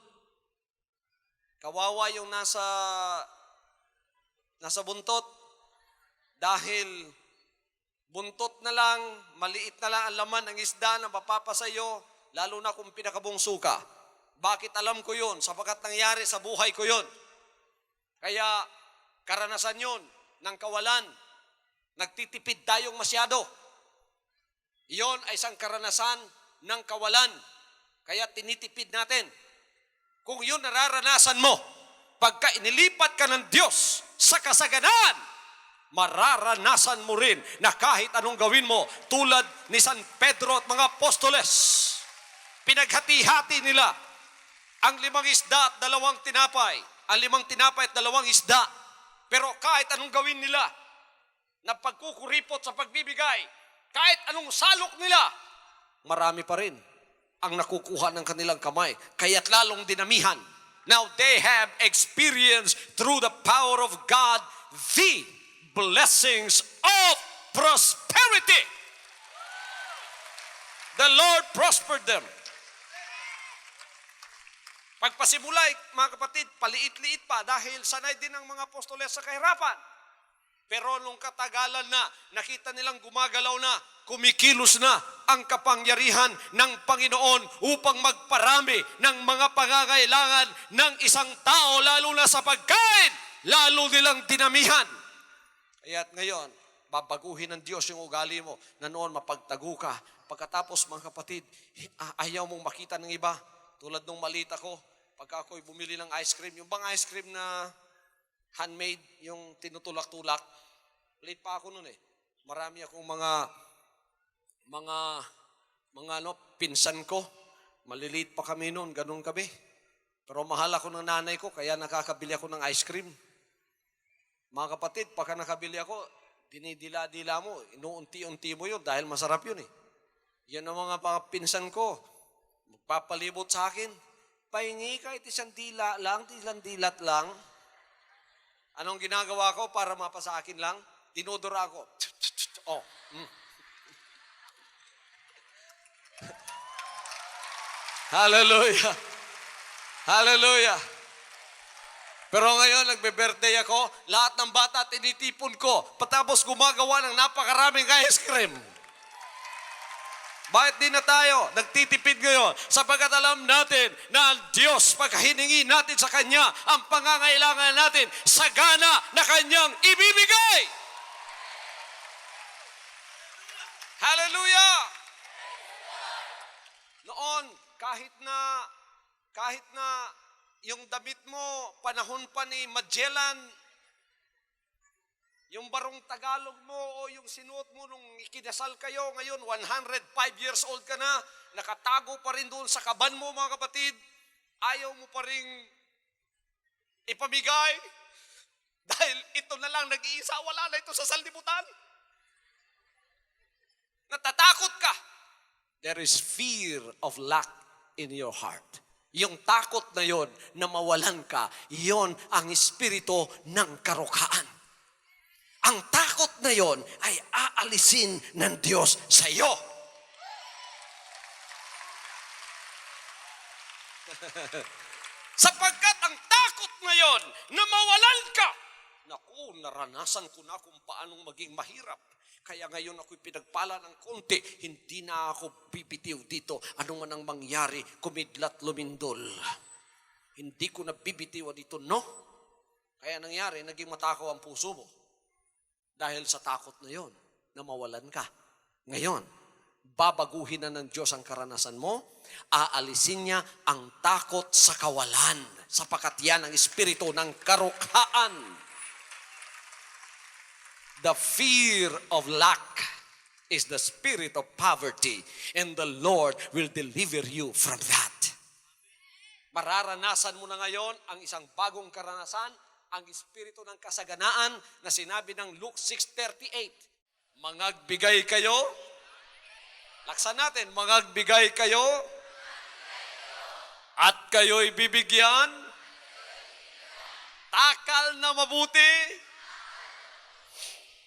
Kawawa yung nasa buntot, dahil buntot na lang, maliit na lang ang laman ng isda na mapapasayo, lalo na kung pinakabungso ka. Bakit alam ko yun? Sapagkat nangyari sa buhay ko yun. Kaya karanasan yun ng kawalan. Nagtitipid tayong masyado. Iyon ay isang karanasan ng kawalan. Kaya tinitipid natin. Kung yun nararanasan mo, pagka inilipat ka ng Diyos sa kasaganaan, mararanasan mo rin na kahit anong gawin mo, tulad ni San Pedro at mga apostoles, pinaghati-hati nila ang 5 isda at 2 tinapay, ang 5 tinapay at 2 isda. Pero kahit anong gawin nila, na pagkukuripot sa pagbibigay, kahit anong salok nila, marami pa rin. ang nakukuha ng kanilang kamay, kaya't lalong dinamihan. Now they have experienced through the power of God the blessings of prosperity. The Lord prospered them. Pagpasimulay, mga kapatid, paliit-liit pa dahil sanay din ang mga apostoles sa kahirapan. Pero nung katagalan na, nakita nilang gumagalaw na, kumikilos na ang kapangyarihan ng Panginoon upang magparami ng mga pangangailangan ng isang tao, lalo na sa pagkain, lalo nilang dinamihan. Kaya't ngayon, babaguhin ng Diyos yung ugali mo na noon mapagtago ka. Pagkatapos, mga kapatid, ayaw mong makita ng iba. Tulad nung malita ko, pagka ako'y bumili ng ice cream, yung bang ice cream na handmade, yung tinutulak-tulak, late pa ako noon eh. Marami akong mga pinsan ko. Maliliit pa kami noon, ganun kami. Pero mahal ako ng nanay ko, kaya nakakabili ako ng ice cream. Mga kapatid, pagka nakabili ako, dinidila-dila mo, inuunti-unti mo yun dahil masarap yun eh. Yan ang mga pinsan ko. Magpapalibot sa akin. Pahingi kahit isang dila lang, isang dilat lang. Anong ginagawa ko para mapasa akin lang? Dinudura ko. Oh. Hallelujah. Hallelujah. Pero ngayon, nagbe-birthday ako, lahat ng bata tinitipon ko, patapos gumagawa ng napakaraming ice cream. Bakit di na tayo nagtitipid ngayon? Sapagkat alam natin na ang Diyos, pag hiningi natin sa Kanya ang pangangailangan natin, sagana na Kanyang ibibigay. Hallelujah! Noon, kahit na yung damit mo, panahon pa ni Magellan, yung barong Tagalog mo o yung sinuot mo nung ikinasal kayo, ngayon 105 years old ka na, nakatago pa rin doon sa kaban mo, mga kapatid, ayaw mo pa rin ipamigay dahil ito na lang nag-iisa, wala na ito sa sanlibutan. Natatakot ka. There is fear of lack in your heart. Yung takot na yon na mawalan ka, yon ang espiritu ng karukaan. Ang takot na yon ay aalisin ng Diyos sa iyo. Sapagkat ang takot na yon na mawalan ka, naku, naranasan ko na kung paanong maging mahirap. Kaya ngayon ako'y pinagpala ng konti, hindi na ako bibitiw dito. Ano man ang mangyari, kumidlat lumindol. Hindi ko na bibitiw dito, no? Kaya nangyari, naging matakaw ang puso mo. Dahil sa takot na yon, na mawalan ka. Ngayon, babaguhin na ng Diyos ang karanasan mo, aalisin niya ang takot sa kawalan, sapagkat yan ang espiritu ng karukhaan. The fear of lack is the spirit of poverty, and the Lord will deliver you from that. Mararanasan mo na ngayon ang isang bagong karanasan, ang espiritu ng kasaganaan na sinabi ng Luke 6:38. Mangagbigay kayo, laksan natin, mangagbigay kayo, at kayo'y bibigyan, takal na mabuti,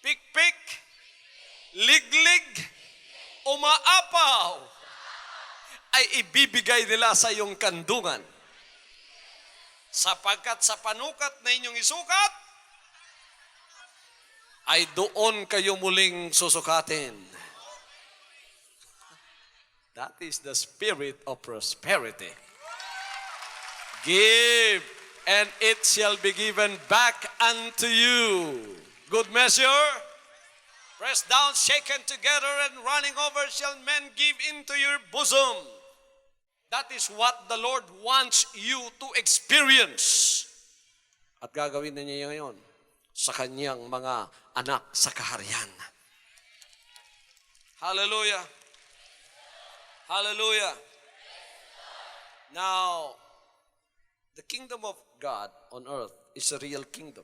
pikpik, liglig, umaapaw, ay ibibigay nila sa iyong kandungan. Sapagkat sa panukat na inyong isukat, ay doon kayo muling susukatin. That is the spirit of prosperity. Give, and it shall be given back unto you. Good measure, pressed down, shaken together, and running over shall men give into your bosom. That is what the Lord wants you to experience. At gagawin na niya ngayon sa kanyang mga anak sa kaharian. Hallelujah. Hallelujah. Now, the kingdom of God on earth is a real kingdom.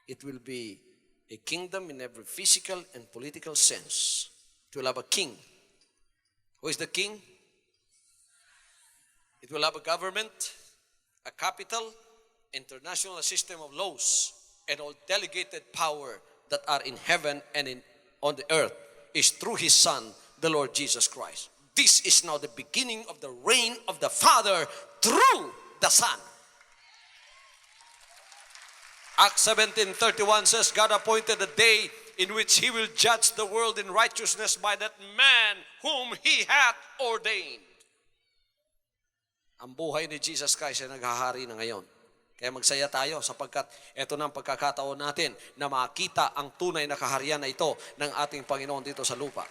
It will be a kingdom in every physical and political sense. It will have a king. Who is the king? It will have a government, a capital, international system of laws, and all delegated power that are in heaven and on the earth is through His Son, the Lord Jesus Christ. This is now the beginning of the reign of the Father through the Son. Acts 17:31 says, God appointed a day in which He will judge the world in righteousness by that man whom He hath ordained. Ang buhay ni Jesus Christ ay naghahari na ngayon. Kaya magsaya tayo sapagkat ito na ang pagkakataon natin na makita ang tunay na kaharian na ito ng ating Panginoon dito sa lupa.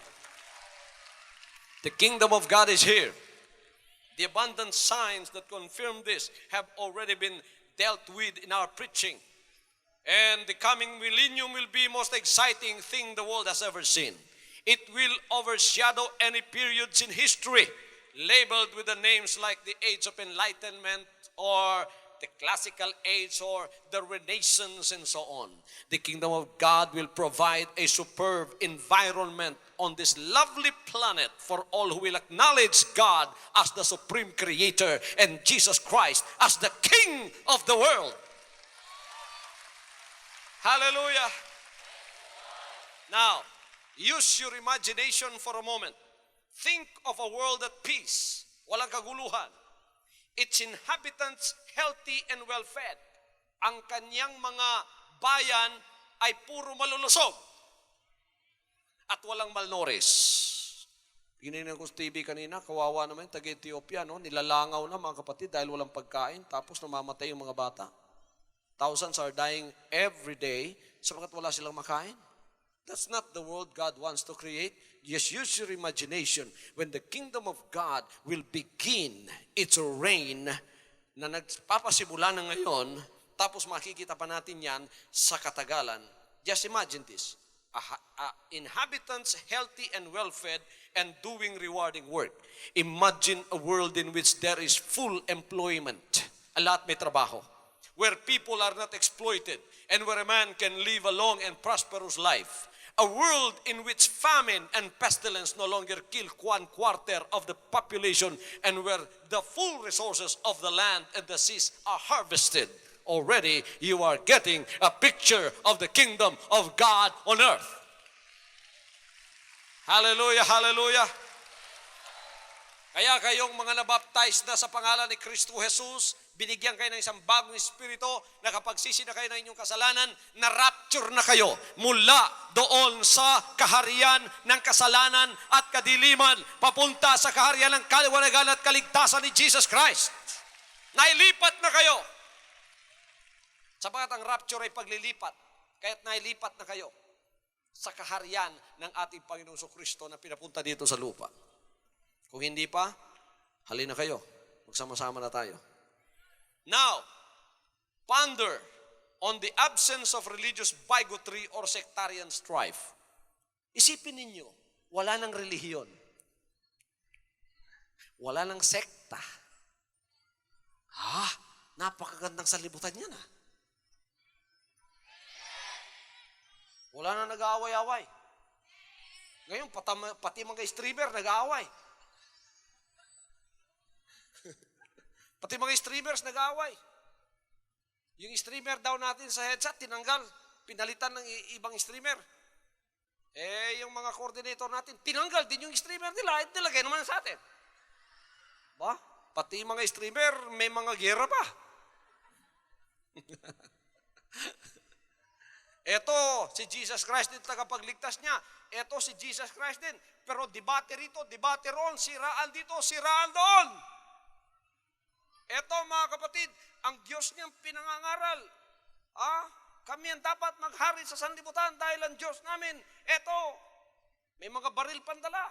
The kingdom of God is here. The abundant signs that confirm this have already been dealt with in our preaching. And the coming millennium will be the most exciting thing the world has ever seen. It will overshadow any periods in history labeled with the names like the Age of Enlightenment or the Classical Age or the Renaissance and so on. The kingdom of God will provide a superb environment on this lovely planet for all who will acknowledge God as the supreme creator and Jesus Christ as the King of the world. Hallelujah. Now, use your imagination for a moment. Think of a world at peace, walang kaguluhan. Its inhabitants healthy and well-fed. Ang kanyang mga bayan ay puro malulusog at walang malnourished. Ginignan ko sa TV kanina, kawawa naman yung taga-Ethiopia, no? Nilalangaw na mga kapatid dahil walang pagkain, tapos namamatay yung mga bata. Thousands are dying every day sapagkat wala silang makain. That's not the world God wants to create. Just use your imagination when the kingdom of God will begin its reign na nagpapasimula na ngayon, tapos makikita pa natin yan sa katagalan. Just imagine this. Inhabitants healthy and well-fed and doing rewarding work. Imagine a world in which there is full employment. Lahat may trabaho. Where people are not exploited and where a man can live a long and prosperous life. A world in which famine and pestilence no longer kill 1/4 of the population and where the full resources of the land and the seas are harvested. Already you are getting a picture of the kingdom of God on earth. Hallelujah, hallelujah. Kaya kayong mga nabaptize na sa pangalan ni Kristo Jesus, binigyan kayo ng isang bagong espiritu na kapag sisi na kayo ng inyong kasalanan, na-rapture na kayo mula doon sa kaharian ng kasalanan at kadiliman papunta sa kaharian ng kaliwanagan at kaligtasan ni Jesus Christ. Nailipat na kayo. Sapagat ang rapture ay paglilipat, kaya't nailipat na kayo sa kaharian ng ating Panginoong Kristo na pinapunta dito sa lupa. Kung hindi pa, halina kayo. Magsama-sama na tayo. Now, ponder on the absence of religious bigotry or sectarian strife. Isipin ninyo, wala nang relihiyon. Wala nang sekta. Napakagandang salibutan yan, ha? Wala nang nag-aaway-away. Ngayon, pati mga streamer nag-aaway. Pati mga streamers nag-aaway. Yung streamer daw natin sa headset, tinanggal. Pinalitan ng ibang streamer. Yung mga coordinator natin, tinanggal din yung streamer nila. At nilagay naman sa atin. Ba? Pati mga streamer, may mga gera pa. Eto, si Jesus Christ din tagapagligtas niya. Eto, si Jesus Christ din. Pero debate rito, debate roon, siraan dito, siraan doon. Eto mga kapatid, ang Diyos niyang pinangangaral. Kami ang dapat maghari sa sanlibutan dahil ang Diyos namin, eto, may mga baril pandala.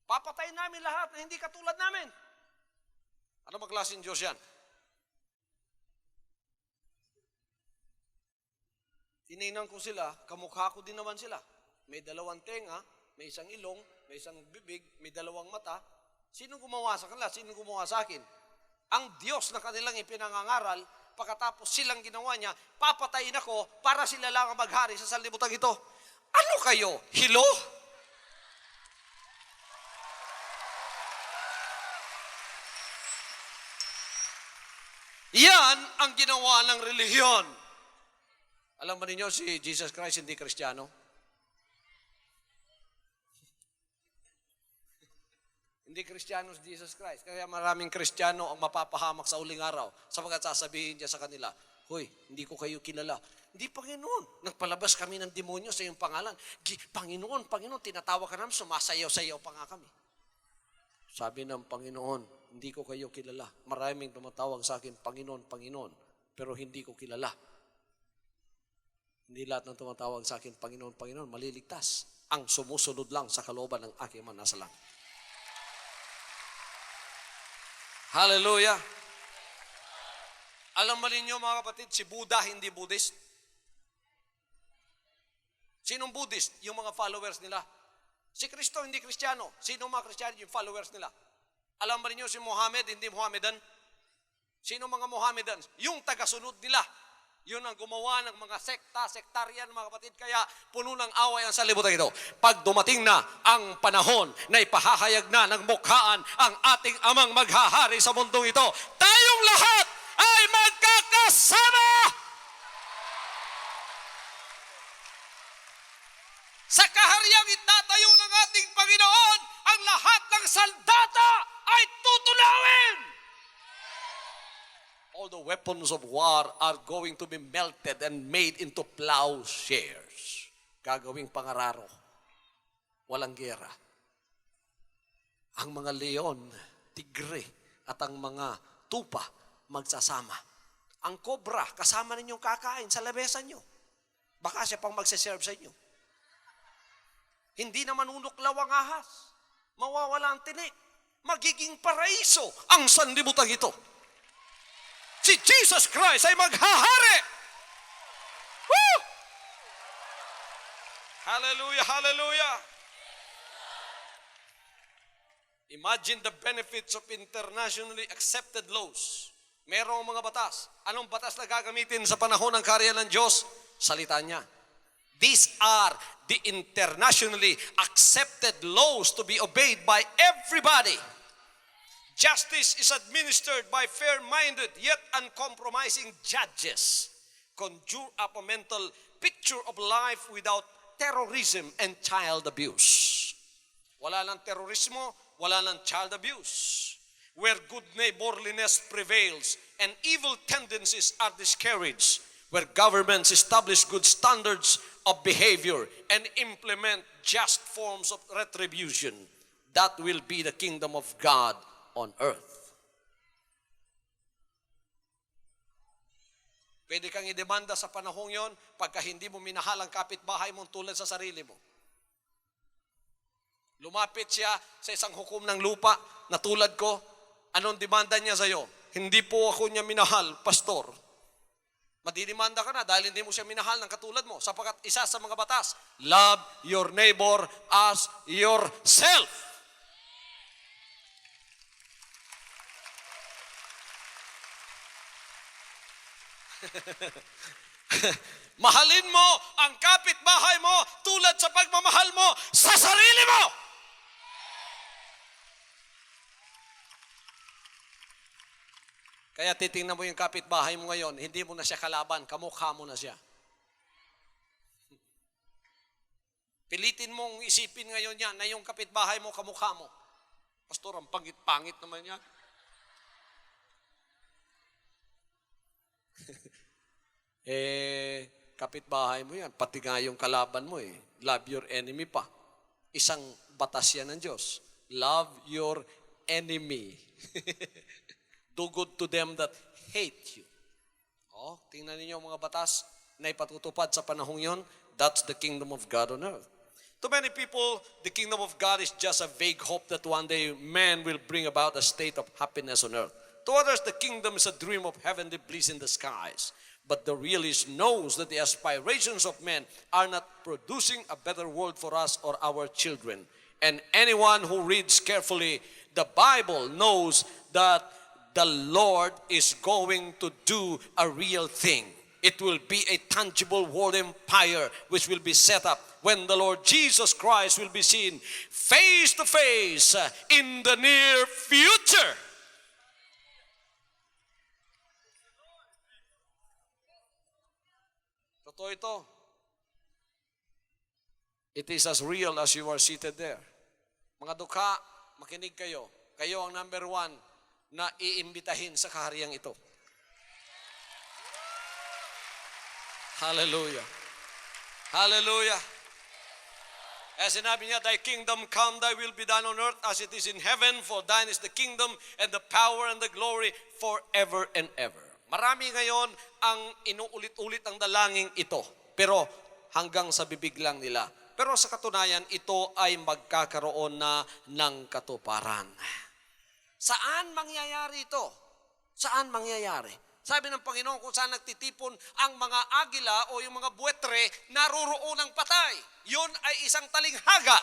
Papatay namin lahat na hindi katulad namin. Ano ba klaseng Diyos yan? Tinignan ko sila, kamukha ko din naman sila. May dalawang tenga, may isang ilong, may isang bibig, may dalawang mata. Sino gumawa sa kanila? Sino gumawa sa akin? Ang Diyos na kanilang ipinangangaral, pagkatapos silang ginawa niya, papatayin ako para sila lang ang maghari sa sanlibutan ito. Ano kayo? Hilo? Yan ang ginawa ng relihiyon. Alam ba ninyo, si Jesus Christ hindi Kristiyano? Hindi Kristiyano si Jesus Christ. Kaya maraming Kristiyano ang mapapahamak sa uling araw sapagkat sasabihin niya sa kanila, "Hoy, hindi ko kayo kilala." Hindi, Panginoon. Nagpalabas kami ng demonyo sa iyong pangalan. Panginoon, tinatawag ka namin, sumasayaw-sayaw pa nga kami. Sabi ng Panginoon, hindi ko kayo kilala. Maraming tumatawag sa akin, Panginoon, Panginoon, pero hindi ko kilala. Hindi lahat ng tumatawag sa akin, Panginoon, Panginoon, maliligtas. Ang sumusunod lang sa kalooban ng aking man nasa langit. Hallelujah! Alam ba ninyo mga kapatid, si Buddha hindi Buddhist? Sinong Buddhist? Yung mga followers nila. Si Kristo hindi Kristiyano. Sinong mga Kristiyano? Yung followers nila. Alam ba ninyo si Muhammad hindi Muhammadan? Sino mga Muhammadan? Yung tagasunod nila. Yun ang gumawa ng mga sektaryan, mga kapatid. Kaya puno ng away ang sanlibutan ito. Pag dumating na ang panahon na ipahahayag na ng mukhaan ang ating amang maghahari sa mundong ito, tayong lahat ay magkakasama! Sa kahariang itatayo ng ating Panginoon, ang lahat ng saldata ay tutulawin! All the weapons of war are going to be melted and made into plowshares. Gagawing pangararo. Walang gera. Ang mga leon, tigre, at ang mga tupa magsasama. Ang kobra, kasama ninyong kakain sa labesa nyo. Baka siya pang magsiserve sa inyo. Hindi naman unuklaw ang ahas. Mawawala ang tinik. Magiging paraiso ang sanlibutan ito. Si Jesus Christ ay maghahari. Woo! Hallelujah, hallelujah. Imagine the benefits of internationally accepted laws. Merong mga batas. Anong batas na gagamitin sa panahon ng kaharian ng Diyos? Salita niya. These are the internationally accepted laws to be obeyed by everybody. Justice is administered by fair-minded yet uncompromising judges. Conjure up a mental picture of life without terrorism and child abuse. Wala ng terorismo, wala ng child abuse. Where good neighborliness prevails and evil tendencies are discouraged. Where governments establish good standards of behavior and implement just forms of retribution. That will be the kingdom of God on earth. Pwede kang idemanda sa panahong yon pagka hindi mo minahal ang kapitbahay mong tulad sa sarili mo. Lumapit siya sa isang hukom ng lupa na tulad ko, anong demanda niya sa'yo? Hindi po ako niya minahal, pastor. Madidemanda ka na dahil hindi mo siya minahal ng katulad mo. Sapagkat isa sa mga batas, love your neighbor as yourself. Mahalin mo ang kapitbahay mo tulad sa pagmamahal mo sa sarili mo. Kaya titingnan mo yung kapitbahay mo ngayon, hindi mo na siya kalaban, kamukha mo na siya. Pilitin mong isipin ngayon yan na yung kapitbahay mo, kamukha mo. Pastor, ang pangit-pangit naman yan. Kapitbahay mo yan, pati nga yung kalaban mo love your enemy pa. Isang batas yan ng Diyos. Love your enemy. Do good to them that hate you. Tingnan niyo mga batas na ipatutupad sa panahong yon. That's the kingdom of God on earth. To many people, the kingdom of God is just a vague hope that one day man will bring about a state of happiness on earth. To others, the kingdom is a dream of heavenly bliss in the skies. But the realist knows that the aspirations of men are not producing a better world for us or our children. And anyone who reads carefully the Bible knows that the Lord is going to do a real thing. It will be a tangible world empire which will be set up when the Lord Jesus Christ will be seen face to face in the near future. Totoo ito. It is as real as you are seated there. Mga dukha, makinig kayo. Kayo ang number 1 na iimbitahin sa kahariang ito. Hallelujah. Hallelujah. Eh sinabi niya, Thy kingdom come, Thy will be done on earth as it is in heaven, for Thine is the kingdom and the power and the glory forever and ever. Marami ngayon ang inuulit-ulit ang dalangin ito, pero hanggang sa bibig lang nila. Pero sa katunayan, ito ay magkakaroon na ng katuparan. Saan mangyayari ito? Saan mangyayari? Sabi ng Panginoon, kung saan nagtitipon ang mga agila o yung mga buwetre, naroroon ang patay. Yun ay isang talinghaga.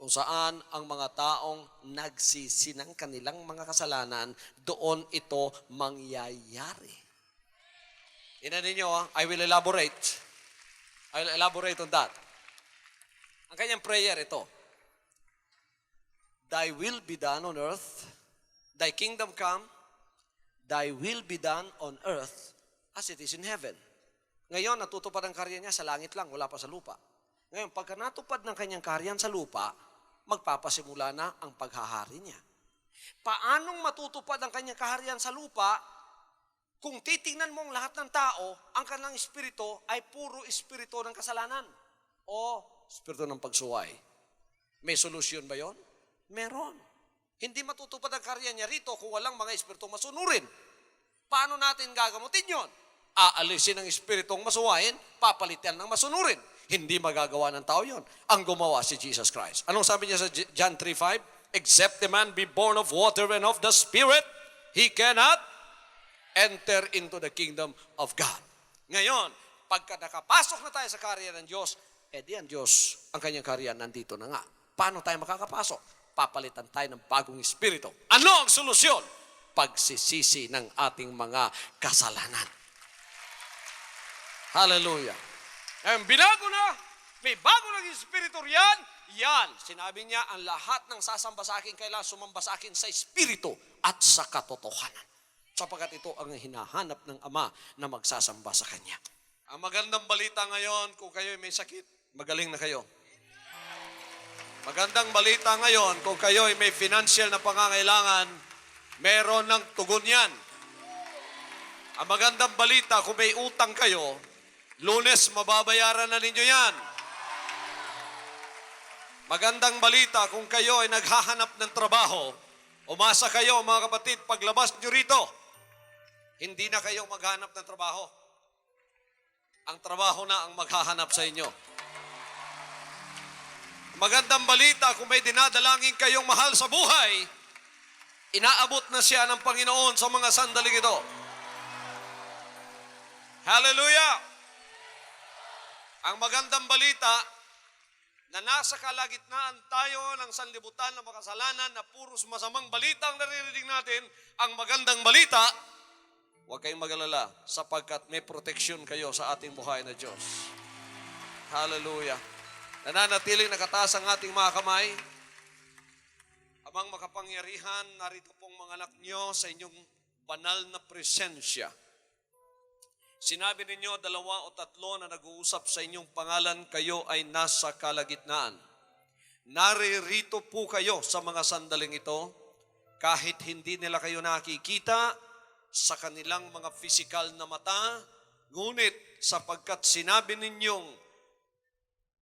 Kung saan ang mga taong nagsisi ng kanilang mga kasalanan, doon ito mangyayari. Ina ninyo, I will elaborate. I'll elaborate on that. Ang kanyang prayer ito. Thy will be done on earth, Thy kingdom come, Thy will be done on earth as it is in heaven. Ngayon, natutupad ang karya niya sa langit lang, wala pa sa lupa. Ngayon, pagka natupad ng kanyang karyan sa lupa, magpapasimula na ang paghahari niya. Paanong matutupad ang kanyang kaharian sa lupa kung titingnan mo ang lahat ng tao, ang kanilang espiritu ay puro espiritu ng kasalanan o espiritu ng pagsuway? May solusyon ba yon? Meron. Hindi matutupad ang karya niya rito kung walang mga espiritu masunurin. Paano natin gagamutin yon? Aalisin ang espiritong masuwain, papalitan ng masunurin. Hindi magagawa ng tao yon. Ang gumawa si Jesus Christ. Anong sabi niya sa John 3:5? Except the man be born of water and of the Spirit, he cannot enter into the kingdom of God. Ngayon, pagka nakapasok na tayo sa karya ng Diyos, di ang Diyos, ang kanyang karya nandito na nga. Paano tayo makakapasok? Papalitan tayo ng bagong espiritu. Ano ang solusyon? Pagsisisi ng ating mga kasalanan. Hallelujah. Ngayon, binago na, may bago ng espiritu riyan, yan. Sinabi niya, ang lahat ng sasamba sa akin, kailangan sumamba sa akin sa espiritu at sa katotohanan. Sapagkat ito ang hinahanap ng Ama na magsasamba sa Kanya. Ang magandang balita ngayon, kung kayo may sakit, magaling na kayo. Magandang balita ngayon, kung kayo may financial na pangangailangan, meron ng tugon yan. Ang magandang balita, kung may utang kayo, Lunes mababayaran na ninyo yan. Magandang balita, kung kayo ay naghahanap ng trabaho, umasa kayo mga kapatid, paglabas nyo rito, hindi na kayo maghanap ng trabaho. Ang trabaho na ang maghahanap sa inyo. Magandang balita, kung may dinadalangin kayong mahal sa buhay, inaabot na siya ng Panginoon sa mga sandaling ito. Hallelujah! Ang magandang balita, na nasa kalagitnaan tayo ng sanlibutan ng makasalanan na puros masamang balita ang naririnig natin, ang magandang balita, huwag kayong mag-alala sapagkat may proteksyon kayo sa ating buhay na Diyos. Hallelujah. Nananatiling nakataas ang ating mga kamay. Amang makapangyarihan, narito pong mga anak nyo sa inyong banal na presensya. Sinabi ninyo 2 o 3 na nag-uusap sa inyong pangalan, kayo ay nasa kalagitnaan. Naririto po kayo sa mga sandaling ito, kahit hindi nila kayo nakikita sa kanilang mga physical na mata, ngunit sapagkat sinabi ninyong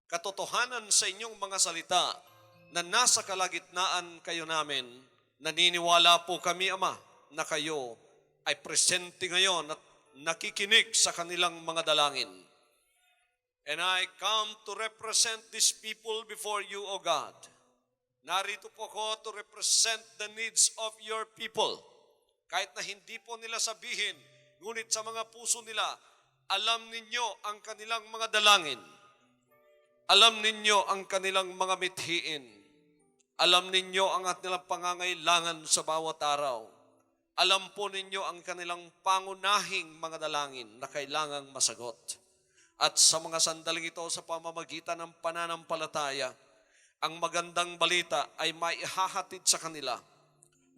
katotohanan sa inyong mga salita na nasa kalagitnaan kayo namin, naniniwala po kami, Ama, na kayo ay presente ngayon at nakikinig sa kanilang mga dalangin. And I come to represent these people before you, O God. Narito po ako to represent the needs of your people. Kahit na hindi po nila sabihin, ngunit sa mga puso nila, alam ninyo ang kanilang mga dalangin. Alam ninyo ang kanilang mga mithiin. Alam ninyo ang kanilang pangangailangan sa bawat araw. Alam po ninyo ang kanilang pangunahing mga dalangin na kailangang masagot. At sa mga sandaling ito, sa pamamagitan ng pananampalataya, ang magandang balita ay maihahatid sa kanila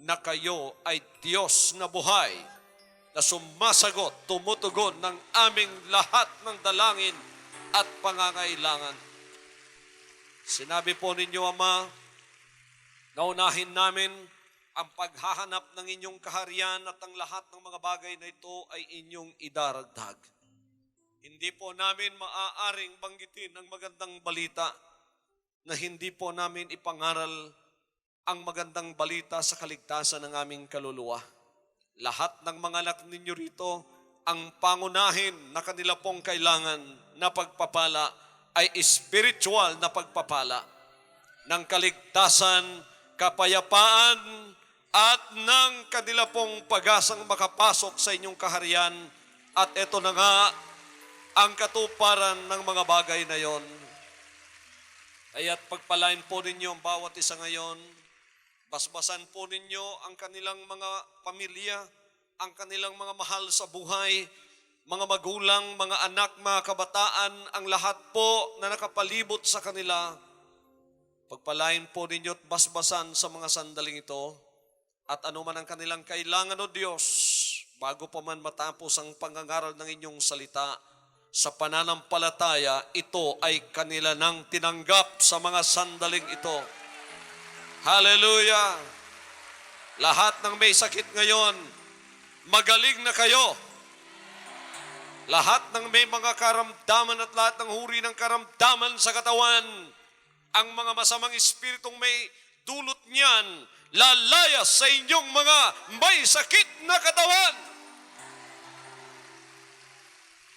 na kayo ay Diyos na buhay, na sumasagot, tumutugon ng aming lahat ng dalangin at pangangailangan. Sinabi po ninyo, Ama, naunahin namin ang paghahanap ng inyong kaharian at ang lahat ng mga bagay na ito ay inyong idaragdag. Hindi po namin maaaring banggitin ang magandang balita na hindi po namin ipangaral ang magandang balita sa kaligtasan ng aming kaluluwa. Lahat ng mga anak ninyo rito, ang pangunahin na kanila pong kailangan na pagpapala ay spiritual na pagpapala ng kaligtasan, kapayapaan, at ng kanila pong pag-asang makapasok sa inyong kaharian. At ito na nga ang katuparan ng mga bagay na yon. Kaya't pagpalain po ninyo ang bawat isa ngayon. Basbasan po ninyo ang kanilang mga pamilya, ang kanilang mga mahal sa buhay, mga magulang, mga anak, mga kabataan, ang lahat po na nakapalibot sa kanila. Pagpalain po ninyo at basbasan sa mga sandaling ito at ano man ang kanilang kailangan, o Diyos, bago pa man matapos ang pangangaral ng inyong salita, sa pananampalataya, ito ay kanila nang tinanggap sa mga sandaling ito. Hallelujah! Lahat ng may sakit ngayon, magaling na kayo. Lahat ng may mga karamdaman at lahat ng huri ng karamdaman sa katawan, ang mga masamang espiritong may dulot niyan, lalayas sa inyong mga may sakit na katawan.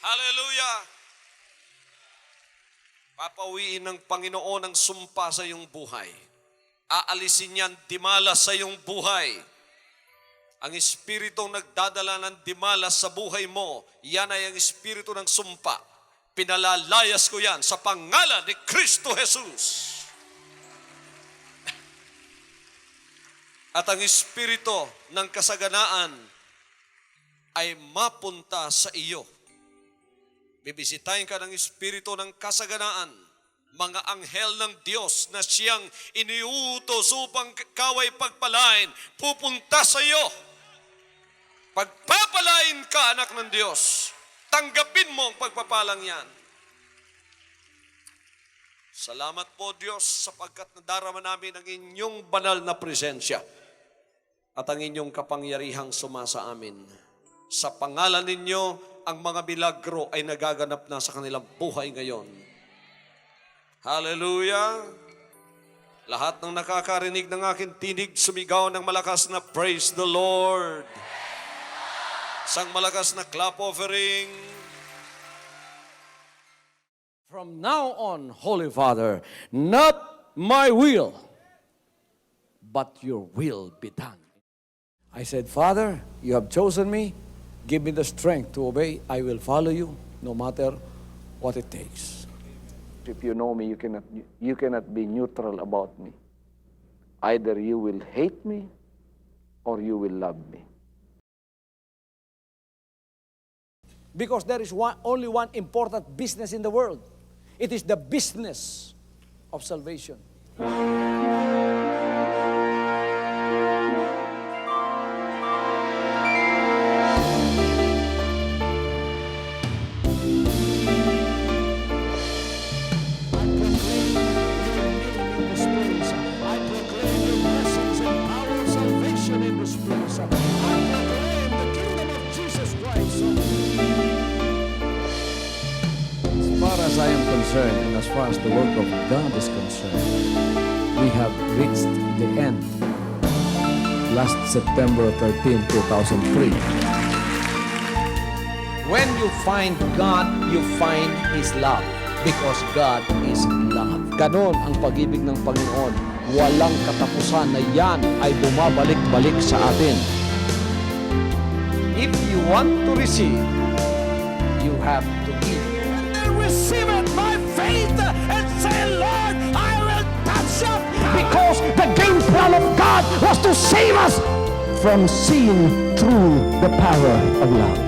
Hallelujah! Papawiin ng Panginoon ang sumpa sa iyong buhay. Aalisin niyan dimalas sa iyong buhay. Ang espiritong nagdadala ng dimalas sa buhay mo, yan ay ang espiritu ng sumpa. Pinalalayas ko yan sa pangalan ni Kristo Jesus. At ang espiritu ng kasaganaan ay mapunta sa iyo. Bibisitahin ka ng espiritu ng kasaganaan, mga anghel ng Diyos na siyang iniutos upang kaway pagpalain, pupunta sa iyo. Pagpapalain ka, anak ng Diyos. Tanggapin mo ang pagpapalang yan. Salamat po, Diyos, sapagkat nadarama namin ang inyong banal na presensya at ang inyong kapangyarihang sumasa amin. Sa pangalan ninyo, ang mga milagro ay nagaganap na sa kanilang buhay ngayon. Hallelujah! Lahat ng nakakarinig ng aking tinig, sumigaw ng malakas na praise the Lord. Sang malakas na clap offering. From now on, Holy Father, not my will, but your will be done. I said, Father, you have chosen me. Give me the strength to obey. I will follow you no matter what it takes. If you know me, you cannot be neutral about me. Either you will hate me or you will love me. Because there is only one important business in the world. It is the business of salvation. As I am concerned, and as far as the work of God is concerned, we have reached the end. Last September 13, 2003. When you find God, you find His love. Because God is love. Ganon ang pag-ibig ng Panginoon. Walang katapusan na yan ay bumabalik-balik sa atin. If you want to receive, you have to give. Receive it by faith and say, Lord, I will touch up. Because the game plan of God was to save us from sin through the power of love.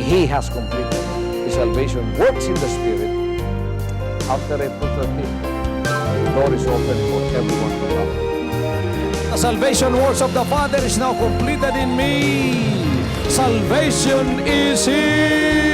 He has completed His salvation, works in the Spirit. After April 13th, the door is open for everyone to come. The salvation works of the Father is now completed in me. Salvation is here.